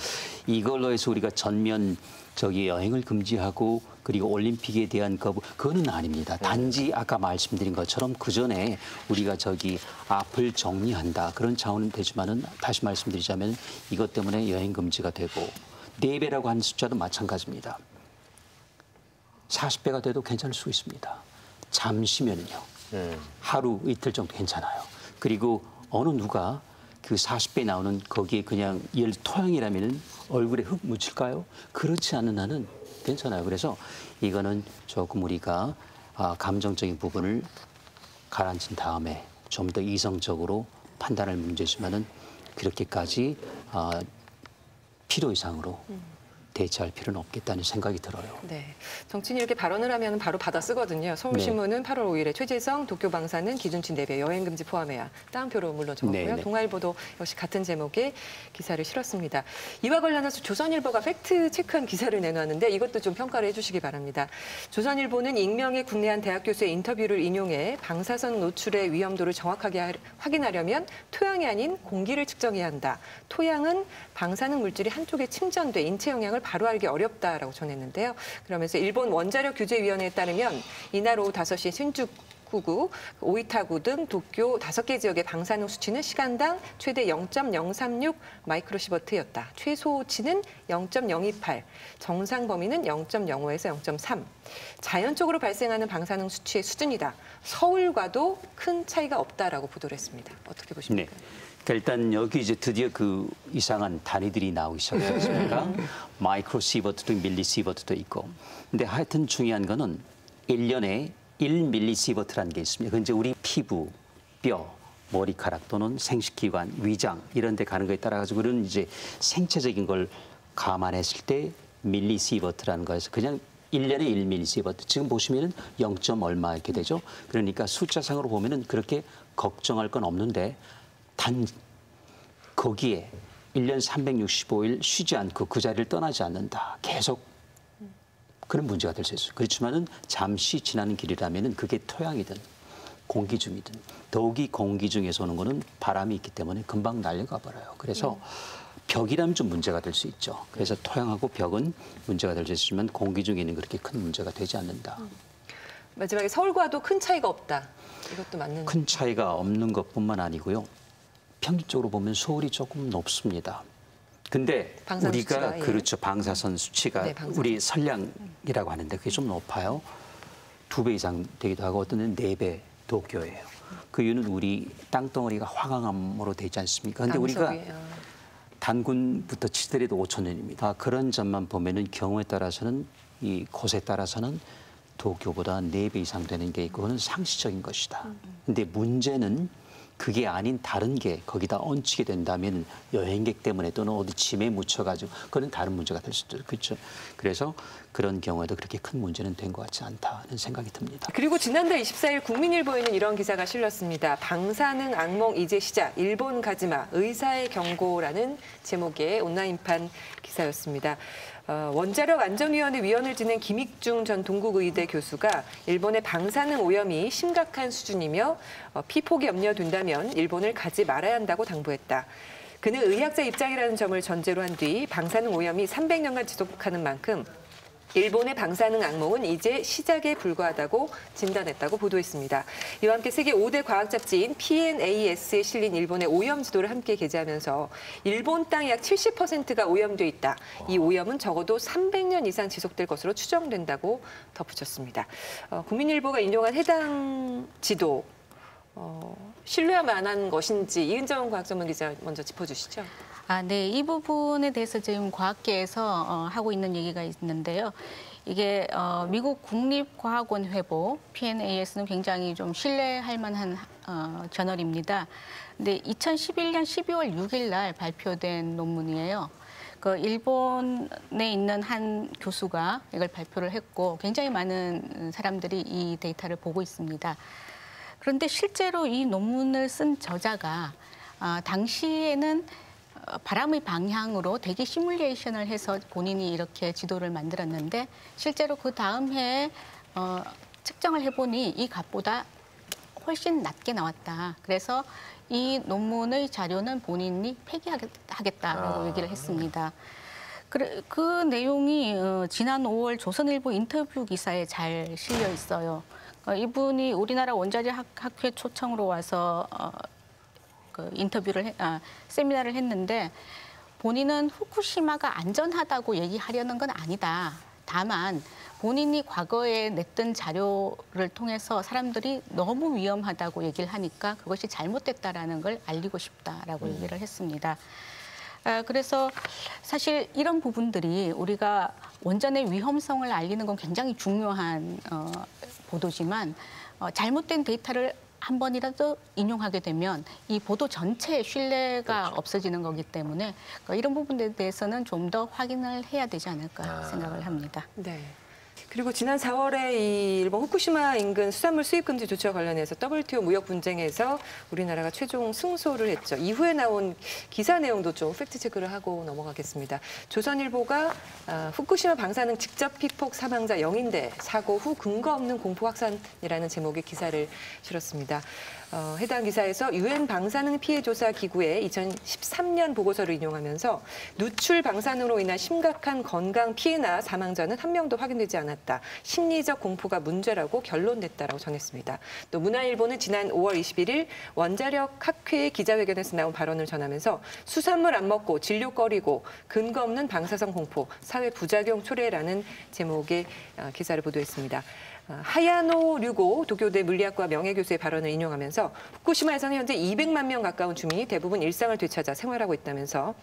이걸로 해서 우리가 전면 여행을 금지하고 그리고 올림픽에 대한 그거는 아닙니다. 단지 아까 말씀드린 것처럼 그 전에 우리가 앞을 정리한다 그런 차원은 되지만은 다시 말씀드리자면 이것 때문에 여행 금지가 되고 4배라고 하는 숫자도 마찬가지입니다. 40배가 돼도 괜찮을 수 있습니다. 잠시면요. 하루 이틀 정도 괜찮아요. 그리고 어느 누가 그 40배 나오는 거기에 그냥 토양이라면은 얼굴에 흙 묻힐까요? 그렇지 않은 한은 괜찮아요. 그래서 이거는 조금 우리가 감정적인 부분을 가라앉힌 다음에 좀 더 이성적으로 판단할 문제지만은 그렇게까지 필요 이상으로 대처할 필요는 없겠다는 생각이 들어요. 네, 정치인이 이렇게 발언을 하면 바로 받아 쓰거든요. 서울신문은 8월 5일에 최재성 도쿄 방사능 기준치 4배 여행 금지 포함해야 따옴표로 물론 적었고요. 네. 동아일보도 역시 같은 제목의 기사를 실었습니다. 이와 관련해서 조선일보가 팩트 체크한 기사를 내놨는데 이것도 좀 평가를 해주시기 바랍니다. 조선일보는 익명의 국내 한 대학 교수의 인터뷰를 인용해 방사선 노출의 위험도를 정확하게 확인하려면 토양이 아닌 공기를 측정해야 한다. 토양은 방사능 물질이 한쪽에 침전돼 인체 영향을 바로 알기 어렵다라고 전했는데요. 그러면서 일본 원자력 규제위원회에 따르면 이날 오후 5시 신주쿠구, 오이타구 등 도쿄 5개 지역의 방사능 수치는 시간당 최대 0.036 마이크로시버트였다. 최소치는 0.028, 정상 범위는 0.05에서 0.3. 자연적으로 발생하는 방사능 수치의 수준이다. 서울과도 큰 차이가 없다라고 보도를 했습니다. 어떻게 보십니까? 네. 그러니까 일단 여기 이제 드디어 그 이상한 단위들이 나오기 시작했습니다. 마이크로시버트도 밀리시버트도 있고. 근데 하여튼 중요한 거는 1년에 1밀리시버트라는 게 있습니다. 그건 이제 우리 피부, 뼈, 머리카락 또는 생식기관, 위장 이런 데 가는 거에 따라 가지고 그런 이제 생체적인 걸 감안했을 때 밀리시버트라는 거에서 그냥 1년에 1밀리시버트. 지금 보시면은 0. 얼마 이렇게 되죠. 그러니까 숫자상으로 보면은 그렇게 걱정할 건 없는데 단 거기에 1년 365일 쉬지 않고 그 자리를 떠나지 않는다. 계속 그런 문제가 될 수 있어요. 그렇지만은 잠시 지나는 길이라면은 그게 토양이든 공기 중이든 더욱이 공기 중에서 오는 거는 바람이 있기 때문에 금방 날려가 버려요. 그래서 벽이라면 좀 문제가 될 수 있죠. 그래서 토양하고 벽은 문제가 될 수 있지만 공기 중에는 그렇게 큰 문제가 되지 않는다. 마지막에 서울과도 큰 차이가 없다. 이것도 맞는. 큰 차이가 없는 것뿐만 아니고요. 평균적으로 보면 서울이 조금 높습니다. 근데 우리가 수치가, 예. 그렇죠. 방사선 수치가 네, 방사선. 우리 선량이라고 하는데 그게 좀 높아요. 2배 이상 되기도 하고 어떤 데는 4배 도쿄예요. 그 이유는 우리 땅덩어리가 화강암으로 되지 않습니까? 근데 우리가 단군부터 치더라도 5,000년입니다. 그런 점만 보면은 경우에 따라서는 이 곳에 따라서는 도쿄보다 4배 이상 되는 게 있고 그건 상식적인 것이다. 근데 문제는 그게 아닌 다른 게 거기다 얹히게 된다면 여행객 때문에 또는 어디 짐에 묻혀가지고 그건 다른 문제가 될 수도 있죠. 그렇죠. 그래서 그런 경우에도 그렇게 큰 문제는 된 것 같지 않다는 생각이 듭니다. 그리고 지난달 24일 국민일보에는 이런 기사가 실렸습니다. 방사능 악몽 이제 시작, 일본 가지마, 의사의 경고라는 제목의 온라인판 기사였습니다. 원자력안전위원회 위원을 지낸 김익중 전 동국의대 교수가 일본의 방사능 오염이 심각한 수준이며 피폭이 염려된다면 일본을 가지 말아야 한다고 당부했다. 그는 의학자 입장이라는 점을 전제로 한 뒤 방사능 오염이 300년간 지속하는 만큼 일본의 방사능 악몽은 이제 시작에 불과하다고 진단했다고 보도했습니다. 이와 함께 세계 5대 과학 잡지인 PNAS에 실린 일본의 오염 지도를 함께 게재하면서 일본 땅 약 70%가 오염돼 있다. 이 오염은 적어도 300년 이상 지속될 것으로 추정된다고 덧붙였습니다. 국민일보가 인용한 해당 지도 신뢰할 만한 것인지 이은정 과학전문 기자 먼저 짚어주시죠. 네. 이 부분에 대해서 지금 과학계에서 하고 있는 얘기가 있는데요. 이게 미국 국립과학원 회보 PNAS는 굉장히 좀 신뢰할 만한 저널입니다. 근데 2011년 12월 6일 날 발표된 논문이에요. 그 일본에 있는 한 교수가 이걸 발표를 했고 굉장히 많은 사람들이 이 데이터를 보고 있습니다. 그런데 실제로 이 논문을 쓴 저자가 당시에는 바람의 방향으로 대기 시뮬레이션을 해서 본인이 이렇게 지도를 만들었는데 실제로 그 다음 해에 측정을 해보니 이 값보다 훨씬 낮게 나왔다. 그래서 이 논문의 자료는 본인이 폐기하겠다라고 얘기를 했습니다. 그 내용이 지난 5월 조선일보 인터뷰 기사에 잘 실려 있어요. 이분이 우리나라 원자력 학회 초청으로 와서 인터뷰를 세미나를 했는데 본인은 후쿠시마가 안전하다고 얘기하려는 건 아니다. 다만 본인이 과거에 냈던 자료를 통해서 사람들이 너무 위험하다고 얘기를 하니까 그것이 잘못됐다라는 걸 알리고 싶다라고 얘기를 했습니다. 그래서 사실 이런 부분들이 우리가 원전의 위험성을 알리는 건 굉장히 중요한 보도지만 잘못된 데이터를 한 번이라도 인용하게 되면 이 보도 전체의 신뢰가 없어지는 거기 때문에 이런 부분에 대해서는 좀 더 확인을 해야 되지 않을까 생각을 합니다. 네. 그리고 지난 4월에 이 일본 후쿠시마 인근 수산물 수입 금지 조치와 관련해서 WTO 무역 분쟁에서 우리나라가 최종 승소를 했죠. 이후에 나온 기사 내용도 좀 팩트 체크를 하고 넘어가겠습니다. 조선일보가 후쿠시마 방사능 직접 피폭 사망자 0인데 사고 후 근거 없는 공포 확산이라는 제목의 기사를 실었습니다. 해당 기사에서 유엔 방사능 피해 조사 기구의 2013년 보고서를 인용하면서 누출 방사능으로 인한 심각한 건강 피해나 사망자는 한 명도 확인되지 않았다. 심리적 공포가 문제라고 결론냈다라고 전했습니다. 또 문화일보는 지난 5월 21일 원자력 학회 기자회견에서 나온 발언을 전하면서 수산물 안 먹고 진료거리고 근거 없는 방사성 공포, 사회 부작용 초래라는 제목의 기사를 보도했습니다. 하야노 류고 도쿄대 물리학과 명예교수의 발언을 인용하면서 후쿠시마에서는 현재 200만 명 가까운 주민이 대부분 일상을 되찾아 생활하고 있다면서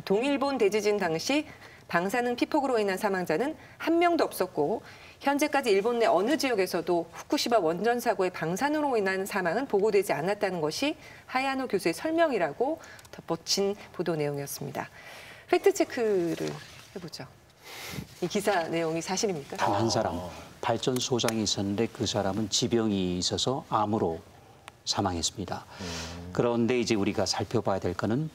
동일본 대지진 당시 방사능 피폭으로 인한 사망자는 한 명도 없었고 현재까지 일본 내 어느 지역에서도 후쿠시마 원전 사고의 방사능으로 인한 사망은 보고되지 않았다는 것이 하야노 교수의 설명이라고 덧붙인 보도 내용이었습니다. 팩트체크를 해보죠. 이 기사 내용이 사실입니까? 단 한 사람. 발전소장이 있었는데 그 사람은 지병이 있어서 암으로 사망했습니다. 그런데 이제 우리가 살펴봐야 될 거는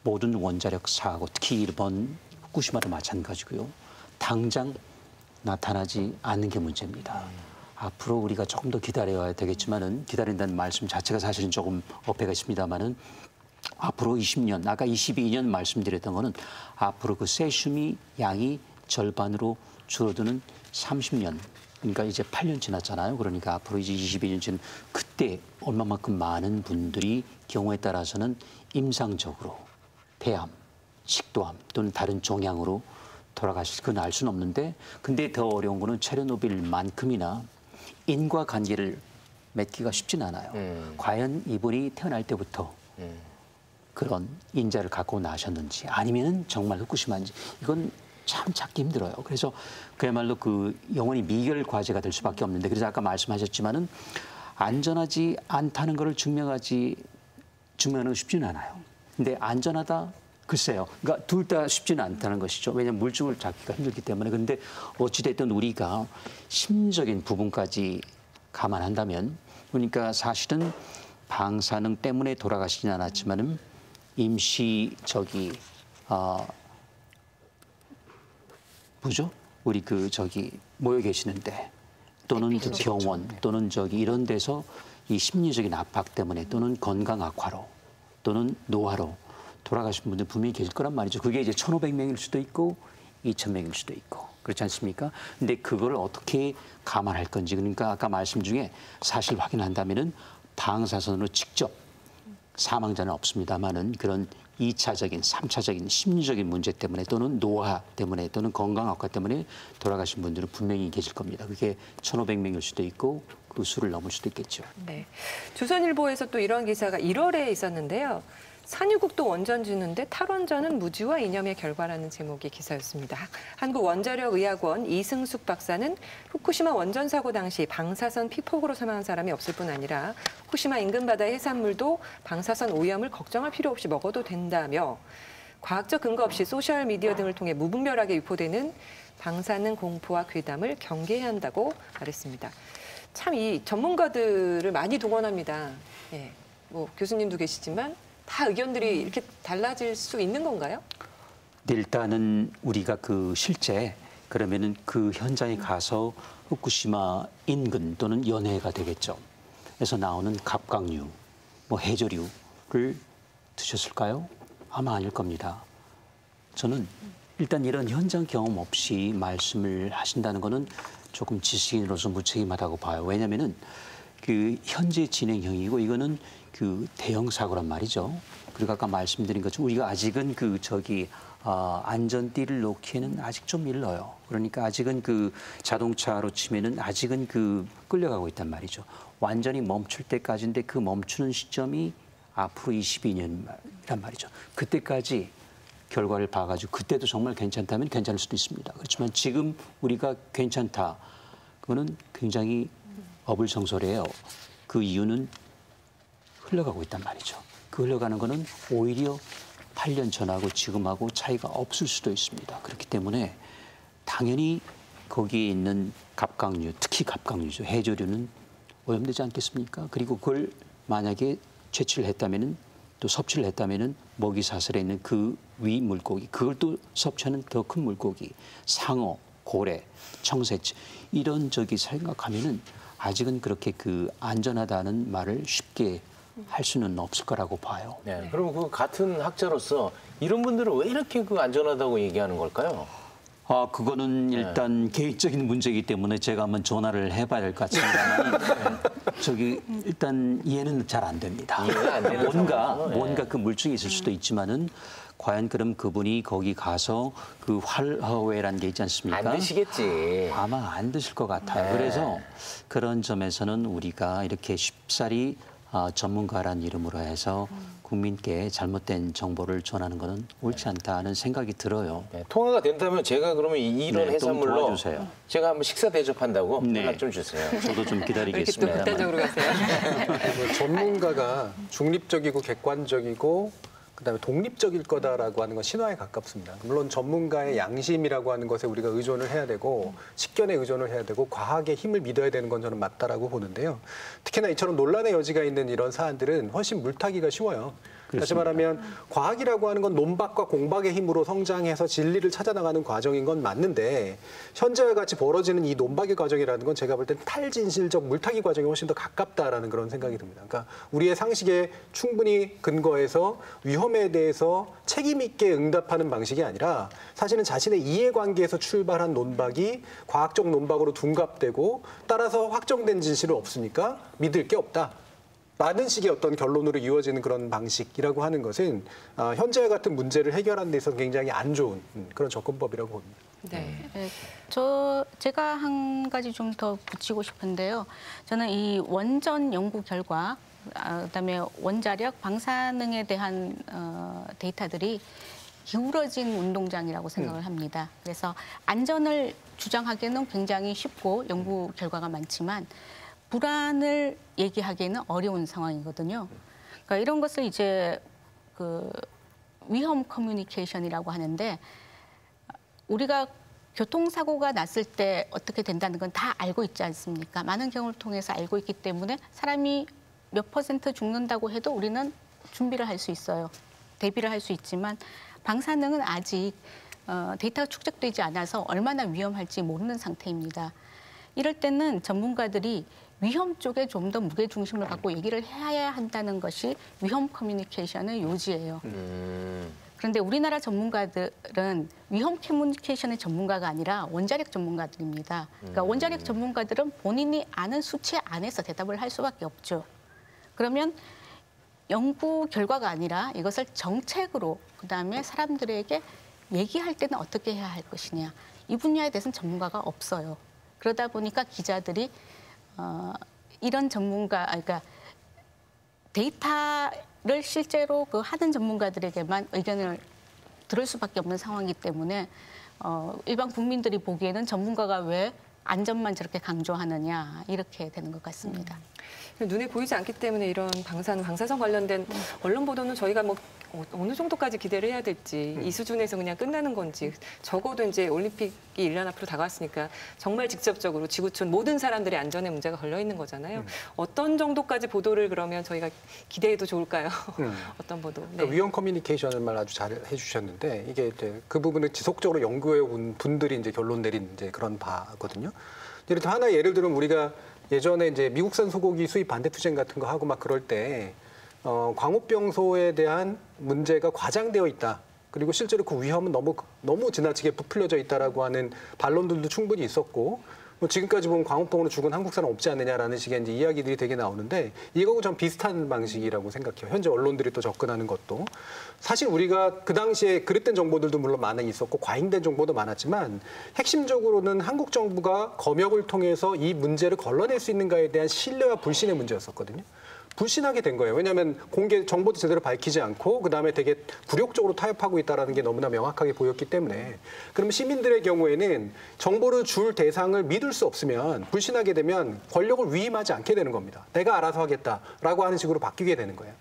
모든 원자력 사고, 특히 일본 후쿠시마도 마찬가지고요. 당장 나타나지 않는 게 문제입니다. 앞으로 우리가 조금 더 기다려야 되겠지만은 기다린다는 말씀 자체가 사실은 조금 어폐가 있습니다만은 앞으로 20년, 아까 22년 말씀드렸던 거는 앞으로 그 세슘이 양이 절반으로 줄어드는 30년, 그러니까 이제 8년 지났잖아요. 그러니까 앞으로 이제 22년 지는 그때 얼마만큼 많은 분들이 경우에 따라서는 임상적으로 폐암, 식도암 또는 다른 종양으로 돌아가실 그건 알 수는 없는데 근데 더 어려운 거는 체르노빌만큼이나 인과관계를 맺기가 쉽지는 않아요. 과연 이분이 태어날 때부터 그런 인자를 갖고 나셨는지 아니면은 정말 후쿠시마인지 이건 참 찾기 힘들어요. 그래서 그야말로 그 영원히 미결 과제가 될 수밖에 없는데 그래서 아까 말씀하셨지만은 안전하지 않다는 것을 증명하는 건 쉽지는 않아요. 근데 안전하다 글쎄요. 그러니까 둘 다 쉽지는 않다는 것이죠. 왜냐하면 물증을 찾기가 힘들기 때문에. 그런데 어찌됐든 우리가 심리적인 부분까지 감안한다면 그러니까 사실은 방사능 때문에 돌아가시진 않았지만은 임시 뭐죠? 우리 모여 계시는데 또는 그 병원 또는 이런 데서 이 심리적인 압박 때문에 또는 건강 악화로 또는 노화로 돌아가신 분들 분명히 계실 거란 말이죠. 그게 이제 1,500명일 수도 있고 2,000명일 수도 있고 그렇지 않습니까? 근데 그걸 어떻게 감안할 건지 그러니까 아까 말씀 중에 사실 확인한다면은 방사선으로 직접 사망자는 없습니다만은 그런 2차적인, 3차적인 심리적인 문제 때문에 또는 노화 때문에 또는 건강 악화 때문에 돌아가신 분들은 분명히 계실 겁니다. 그게 1,500명일 수도 있고 그 수를 넘을 수도 있겠죠. 네. 조선일보에서 또 이런 기사가 1월에 있었는데요. 산유국도 원전 짓는데 탈원전은 무지와 이념의 결과라는 제목의 기사였습니다. 한국원자력의학원 이승숙 박사는 후쿠시마 원전 사고 당시 방사선 피폭으로 사망한 사람이 없을 뿐 아니라 후쿠시마 인근 바다의 해산물도 방사선 오염을 걱정할 필요 없이 먹어도 된다며 과학적 근거 없이 소셜미디어 등을 통해 무분별하게 유포되는 방사능 공포와 괴담을 경계해야 한다고 말했습니다. 참 이 전문가들을 많이 동원합니다. 예, 뭐 교수님도 계시지만 다 의견들이 이렇게 달라질 수 있는 건가요? 일단은 우리가 실제 그러면은 그 현장에 가서 후쿠시마 인근 또는 연해가 되겠죠. 에서 나오는 갑각류, 해조류를 드셨을까요? 아마 아닐 겁니다. 저는 일단 이런 현장 경험 없이 말씀을 하신다는 거는 조금 지식인으로서 무책임하다고 봐요. 왜냐면은 현재 진행형이고 이거는 대형 사고란 말이죠. 그리고 아까 말씀드린 것처럼 우리가 아직은 안전띠를 놓기에는 아직 좀 일러요. 그러니까 아직은 자동차로 치면은 아직은 끌려가고 있단 말이죠. 완전히 멈출 때까지인데 그 멈추는 시점이 앞으로 22년이란 말이죠. 그때까지 결과를 봐가지고 그때도 정말 괜찮다면 괜찮을 수도 있습니다. 그렇지만 지금 우리가 괜찮다. 그거는 굉장히 어불성설이에요. 그 이유는 흘러가고 있단 말이죠. 그 흘러가는 거는 오히려 8년 전하고 지금하고 차이가 없을 수도 있습니다. 그렇기 때문에 당연히 거기에 있는 갑각류, 특히 갑각류죠. 해조류는 오염되지 않겠습니까? 그리고 그걸 만약에 채취를 했다면은 또 섭취를 했다면은 먹이 사슬에 있는 그 위 물고기, 그걸 또 섭취하는 더 큰 물고기, 상어, 고래, 청새치 이런 저기 생각하면은 아직은 그렇게 그 안전하다는 말을 쉽게 할 수는 없을 거라고 봐요. 네. 그럼 그 같은 학자로서 이런 분들은 왜 이렇게 그 안전하다고 얘기하는 걸까요? 그거는 일단 개인적인 문제이기 때문에 제가 한번 전화를 해봐야 될 것 같습니다만 저기 일단 이해는 잘 안 됩니다. 이해가 안 되는 뭔가 그 물증이 있을 수도 있지만은 과연 그럼 그분이 거기 가서 그 활허웨라는 게 있지 않습니까? 안 드시겠지. 아마 안 드실 것 같아요. 그래서 그런 점에서는 우리가 이렇게 쉽사리 전문가란 이름으로 해서 국민께 잘못된 정보를 전하는 것은 옳지 않다는 생각이 들어요. 네, 통화가 된다면 제가 그러면 이런 해산물로 도와주세요. 제가 한번 식사 대접한다고 연락 좀 주세요. 저도 좀 기다리겠습니다. 이렇게 또 극단적으로 가세요? 전문가가 중립적이고 객관적이고 그다음에 독립적일 거다라고 하는 건 신화에 가깝습니다. 물론 전문가의 양심이라고 하는 것에 우리가 의존을 해야 되고 식견에 의존을 해야 되고 과학의 힘을 믿어야 되는 건 저는 맞다라고 보는데요. 특히나 이처럼 논란의 여지가 있는 이런 사안들은 훨씬 물타기가 쉬워요. 다시 말하면 과학이라고 하는 건 논박과 공박의 힘으로 성장해서 진리를 찾아나가는 과정인 건 맞는데 현재와 같이 벌어지는 이 논박의 과정이라는 건 제가 볼 땐 탈진실적 물타기 과정이 훨씬 더 가깝다라는 그런 생각이 듭니다. 그러니까 우리의 상식에 충분히 근거해서 위험에 대해서 책임 있게 응답하는 방식이 아니라 사실은 자신의 이해관계에서 출발한 논박이 과학적 논박으로 둔갑되고 따라서 확정된 진실은 없으니까 믿을 게 없다. 라는 식의 어떤 결론으로 이어지는 그런 방식이라고 하는 것은 현재와 같은 문제를 해결하는 데 있어서 굉장히 안 좋은 그런 접근법이라고 봅니다. 네. 제가 한 가지 좀 더 붙이고 싶은데요. 저는 이 원전 연구 결과, 그다음에 원자력, 방사능에 대한 데이터들이 기울어진 운동장이라고 생각을 합니다. 그래서 안전을 주장하기에는 굉장히 쉽고 연구 결과가 많지만 불안을 얘기하기에는 어려운 상황이거든요. 그러니까 이런 것을 이제 그 위험 커뮤니케이션이라고 하는데 우리가 교통사고가 났을 때 어떻게 된다는 건 다 알고 있지 않습니까? 많은 경우를 통해서 알고 있기 때문에 사람이 몇 % 죽는다고 해도 우리는 준비를 할 수 있어요. 대비를 할 수 있지만 방사능은 아직 데이터가 축적되지 않아서 얼마나 위험할지 모르는 상태입니다. 이럴 때는 전문가들이 위험 쪽에 좀 더 무게중심을 갖고 얘기를 해야 한다는 것이 위험 커뮤니케이션의 요지예요. 그런데 우리나라 전문가들은 위험 커뮤니케이션의 전문가가 아니라 원자력 전문가들입니다. 그러니까 원자력 전문가들은 본인이 아는 수치 안에서 대답을 할 수밖에 없죠. 그러면 연구 결과가 아니라 이것을 정책으로 그다음에 사람들에게 얘기할 때는 어떻게 해야 할 것이냐. 이 분야에 대해서는 전문가가 없어요. 그러다 보니까 기자들이 이런 그러니까 데이터를 실제로 하는 전문가들에게만 의견을 들을 수밖에 없는 상황이기 때문에 일반 국민들이 보기에는 전문가가 왜 안전만 저렇게 강조하느냐 이렇게 되는 것 같습니다. 눈에 보이지 않기 때문에 이런 방사선 관련된 언론 보도는 저희가 뭐 어느 정도까지 기대를 해야 될지 이 수준에서 그냥 끝나는 건지 적어도 이제 올림픽이 1년 앞으로 다가왔으니까 정말 직접적으로 지구촌 모든 사람들의 안전에 문제가 걸려 있는 거잖아요. 어떤 정도까지 보도를 그러면 저희가 기대해도 좋을까요? 어떤 보도? 네. 그러니까 위험 커뮤니케이션을 말 아주 잘 해주셨는데 이게 이제 그 부분을 지속적으로 연구해 온 분들이 이제 결론 내린 이제 그런 바거든요. 하나 예를 들면 우리가 예전에 이제 미국산 소고기 수입 반대 투쟁 같은 거 하고 막 그럴 때 광우병소에 대한 문제가 과장되어 있다. 그리고 실제로 그 위험은 너무 지나치게 부풀려져 있다라고 하는 반론들도 충분히 있었고 뭐 지금까지 보면 광우병으로 죽은 한국 사람 없지 않느냐라는 식의 이제 이야기들이 되게 나오는데 이거하고 전 비슷한 방식이라고 생각해요. 현재 언론들이 또 접근하는 것도 사실 우리가 그 당시에 그릇된 정보들도 물론 많이 있었고 과잉된 정보도 많았지만 핵심적으로는 한국 정부가 검역을 통해서 이 문제를 걸러낼 수 있는가에 대한 신뢰와 불신의 문제였었거든요. 불신하게 된 거예요. 왜냐하면 공개 정보도 제대로 밝히지 않고 그다음에 되게 굴욕적으로 타협하고 있다는 게 너무나 명확하게 보였기 때문에 그러면 시민들의 경우에는 정보를 줄 대상을 믿을 수 없으면 불신하게 되면 권력을 위임하지 않게 되는 겁니다. 내가 알아서 하겠다라고 하는 식으로 바뀌게 되는 거예요.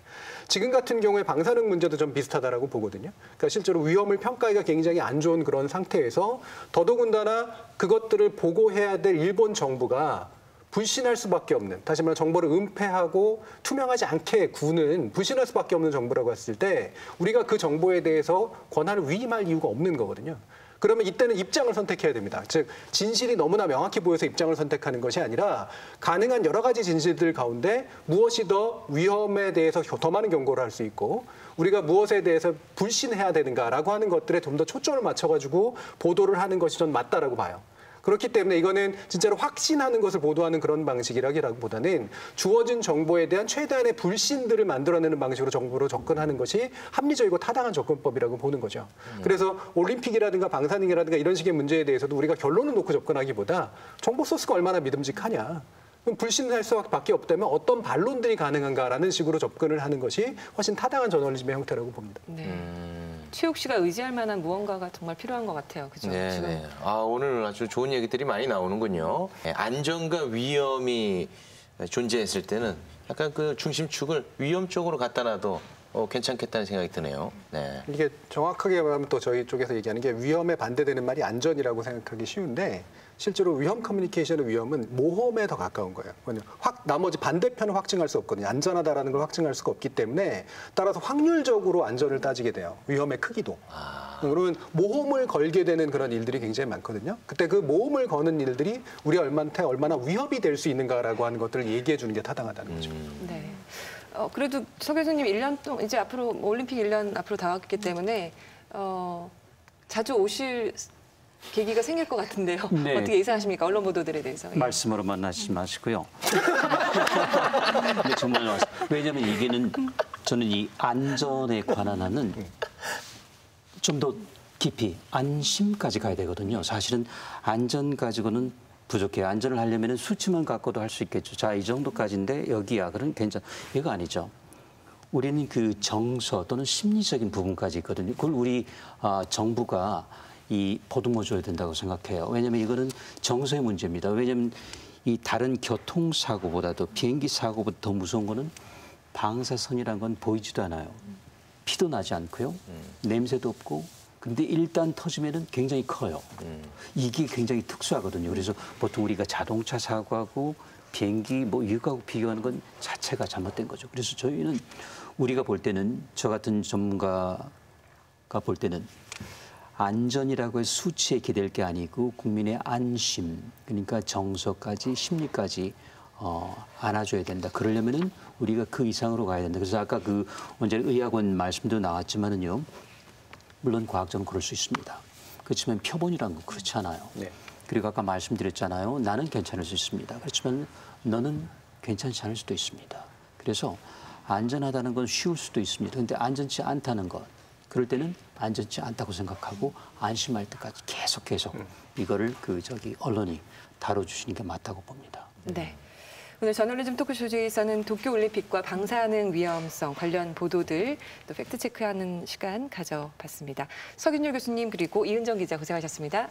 지금 같은 경우에 방사능 문제도 좀 비슷하다라고 보거든요. 그러니까 실제로 위험을 평가하기가 굉장히 안 좋은 그런 상태에서 더더군다나 그것들을 보고해야 될 일본 정부가 불신할 수밖에 없는, 다시 말해 정보를 은폐하고 투명하지 않게 구는 불신할 수밖에 없는 정보라고 했을 때 우리가 그 정보에 대해서 권한을 위임할 이유가 없는 거거든요. 그러면 이때는 입장을 선택해야 됩니다. 즉 진실이 너무나 명확히 보여서 입장을 선택하는 것이 아니라 가능한 여러 가지 진실들 가운데 무엇이 더 위험에 대해서 더 많은 경고를 할 수 있고 우리가 무엇에 대해서 불신해야 되는가라고 하는 것들에 좀 더 초점을 맞춰가지고 보도를 하는 것이 전 맞다라고 봐요. 그렇기 때문에 이거는 진짜로 확신하는 것을 보도하는 그런 방식이라기보다는 주어진 정보에 대한 최대한의 불신들을 만들어내는 방식으로 정보로 접근하는 것이 합리적이고 타당한 접근법이라고 보는 거죠. 그래서 올림픽이라든가 방사능이라든가 이런 식의 문제에 대해서도 우리가 결론을 놓고 접근하기보다 정보 소스가 얼마나 믿음직하냐. 그럼 불신할 수밖에 없다면 어떤 반론들이 가능한가라는 식으로 접근을 하는 것이 훨씬 타당한 저널리즘의 형태라고 봅니다. 네. 최욱 씨가 의지할 만한 무언가가 정말 필요한 것 같아요. 그죠? 네. 아, 오늘 아주 좋은 얘기들이 많이 나오는군요. 안전과 위험이 존재했을 때는 약간 그 중심축을 위험 쪽으로 갖다 놔도 괜찮겠다는 생각이 드네요. 네. 이게 정확하게 말하면 또 저희 쪽에서 얘기하는 게 위험에 반대되는 말이 안전이라고 생각하기 쉬운데 실제로 위험 커뮤니케이션의 위험은 모험에 더 가까운 거예요. 나머지 반대편을 확증할 수 없거든요. 안전하다라는 걸 확증할 수가 없기 때문에 따라서 확률적으로 안전을 따지게 돼요. 위험의 크기도. 그러면 모험을 걸게 되는 그런 일들이 굉장히 많거든요. 그때 그 모험을 거는 일들이 우리 얼마나 위협이 될 수 있는가라고 하는 것들을 얘기해 주는 게 타당하다는 거죠. 네. 그래도 서 교수님 1년 동안 이제 앞으로 올림픽 1년 앞으로 다가왔기 때문에 자주 오실 계기가 생길 것 같은데요. 네. 어떻게 예상하십니까? 언론 보도들에 대해서. 말씀으로만 하시지 마시고요. 네, 정말 왜냐하면 이게는 저는 이 안전에 관한 하는 좀 더 깊이 안심까지 가야 되거든요. 사실은 안전 가지고는 부족해요. 안전을 하려면 수치만 갖고도 할 수 있겠죠. 자, 이 정도까지인데 여기야. 그럼 괜찮아. 이거 아니죠. 우리는 그 정서 또는 심리적인 부분까지 있거든요. 그걸 우리 정부가 보듬어줘야 된다고 생각해요. 왜냐하면 이거는 정서의 문제입니다. 왜냐하면 이 다른 교통사고보다도 비행기 사고보다 더 무서운 거는 방사선이라는 건 보이지도 않아요. 피도 나지 않고요. 냄새도 없고. 근데 일단 터지면은 굉장히 커요. 이게 굉장히 특수하거든요. 그래서 보통 우리가 자동차 사고하고 비행기 이거하고 비교하는 건 자체가 잘못된 거죠. 그래서 저희는 우리가 볼 때는 저 같은 전문가가 볼 때는 안전이라고 해서 수치에 기댈 게 아니고 국민의 안심, 그러니까 정서까지 심리까지 안아줘야 된다. 그러려면은 우리가 그 이상으로 가야 된다. 그래서 아까 그 원래 의학원 말씀도 나왔지만은요. 물론 과학적으로 그럴 수 있습니다. 그렇지만 표본이라는 건 그렇지 않아요. 네. 그리고 아까 말씀드렸잖아요. 나는 괜찮을 수 있습니다. 그렇지만 너는 괜찮지 않을 수도 있습니다. 그래서 안전하다는 건 쉬울 수도 있습니다. 그런데 안전치 않다는 것. 그럴 때는 안전치 않다고 생각하고 안심할 때까지 계속 이거를 언론이 다뤄주시는 게 맞다고 봅니다. 네. 오늘 저널리즘 토크쇼에서는 도쿄올림픽과 방사능 위험성 관련 보도들 또 팩트체크하는 시간 가져봤습니다. 서균열 교수님 그리고 이은정 기자 고생하셨습니다.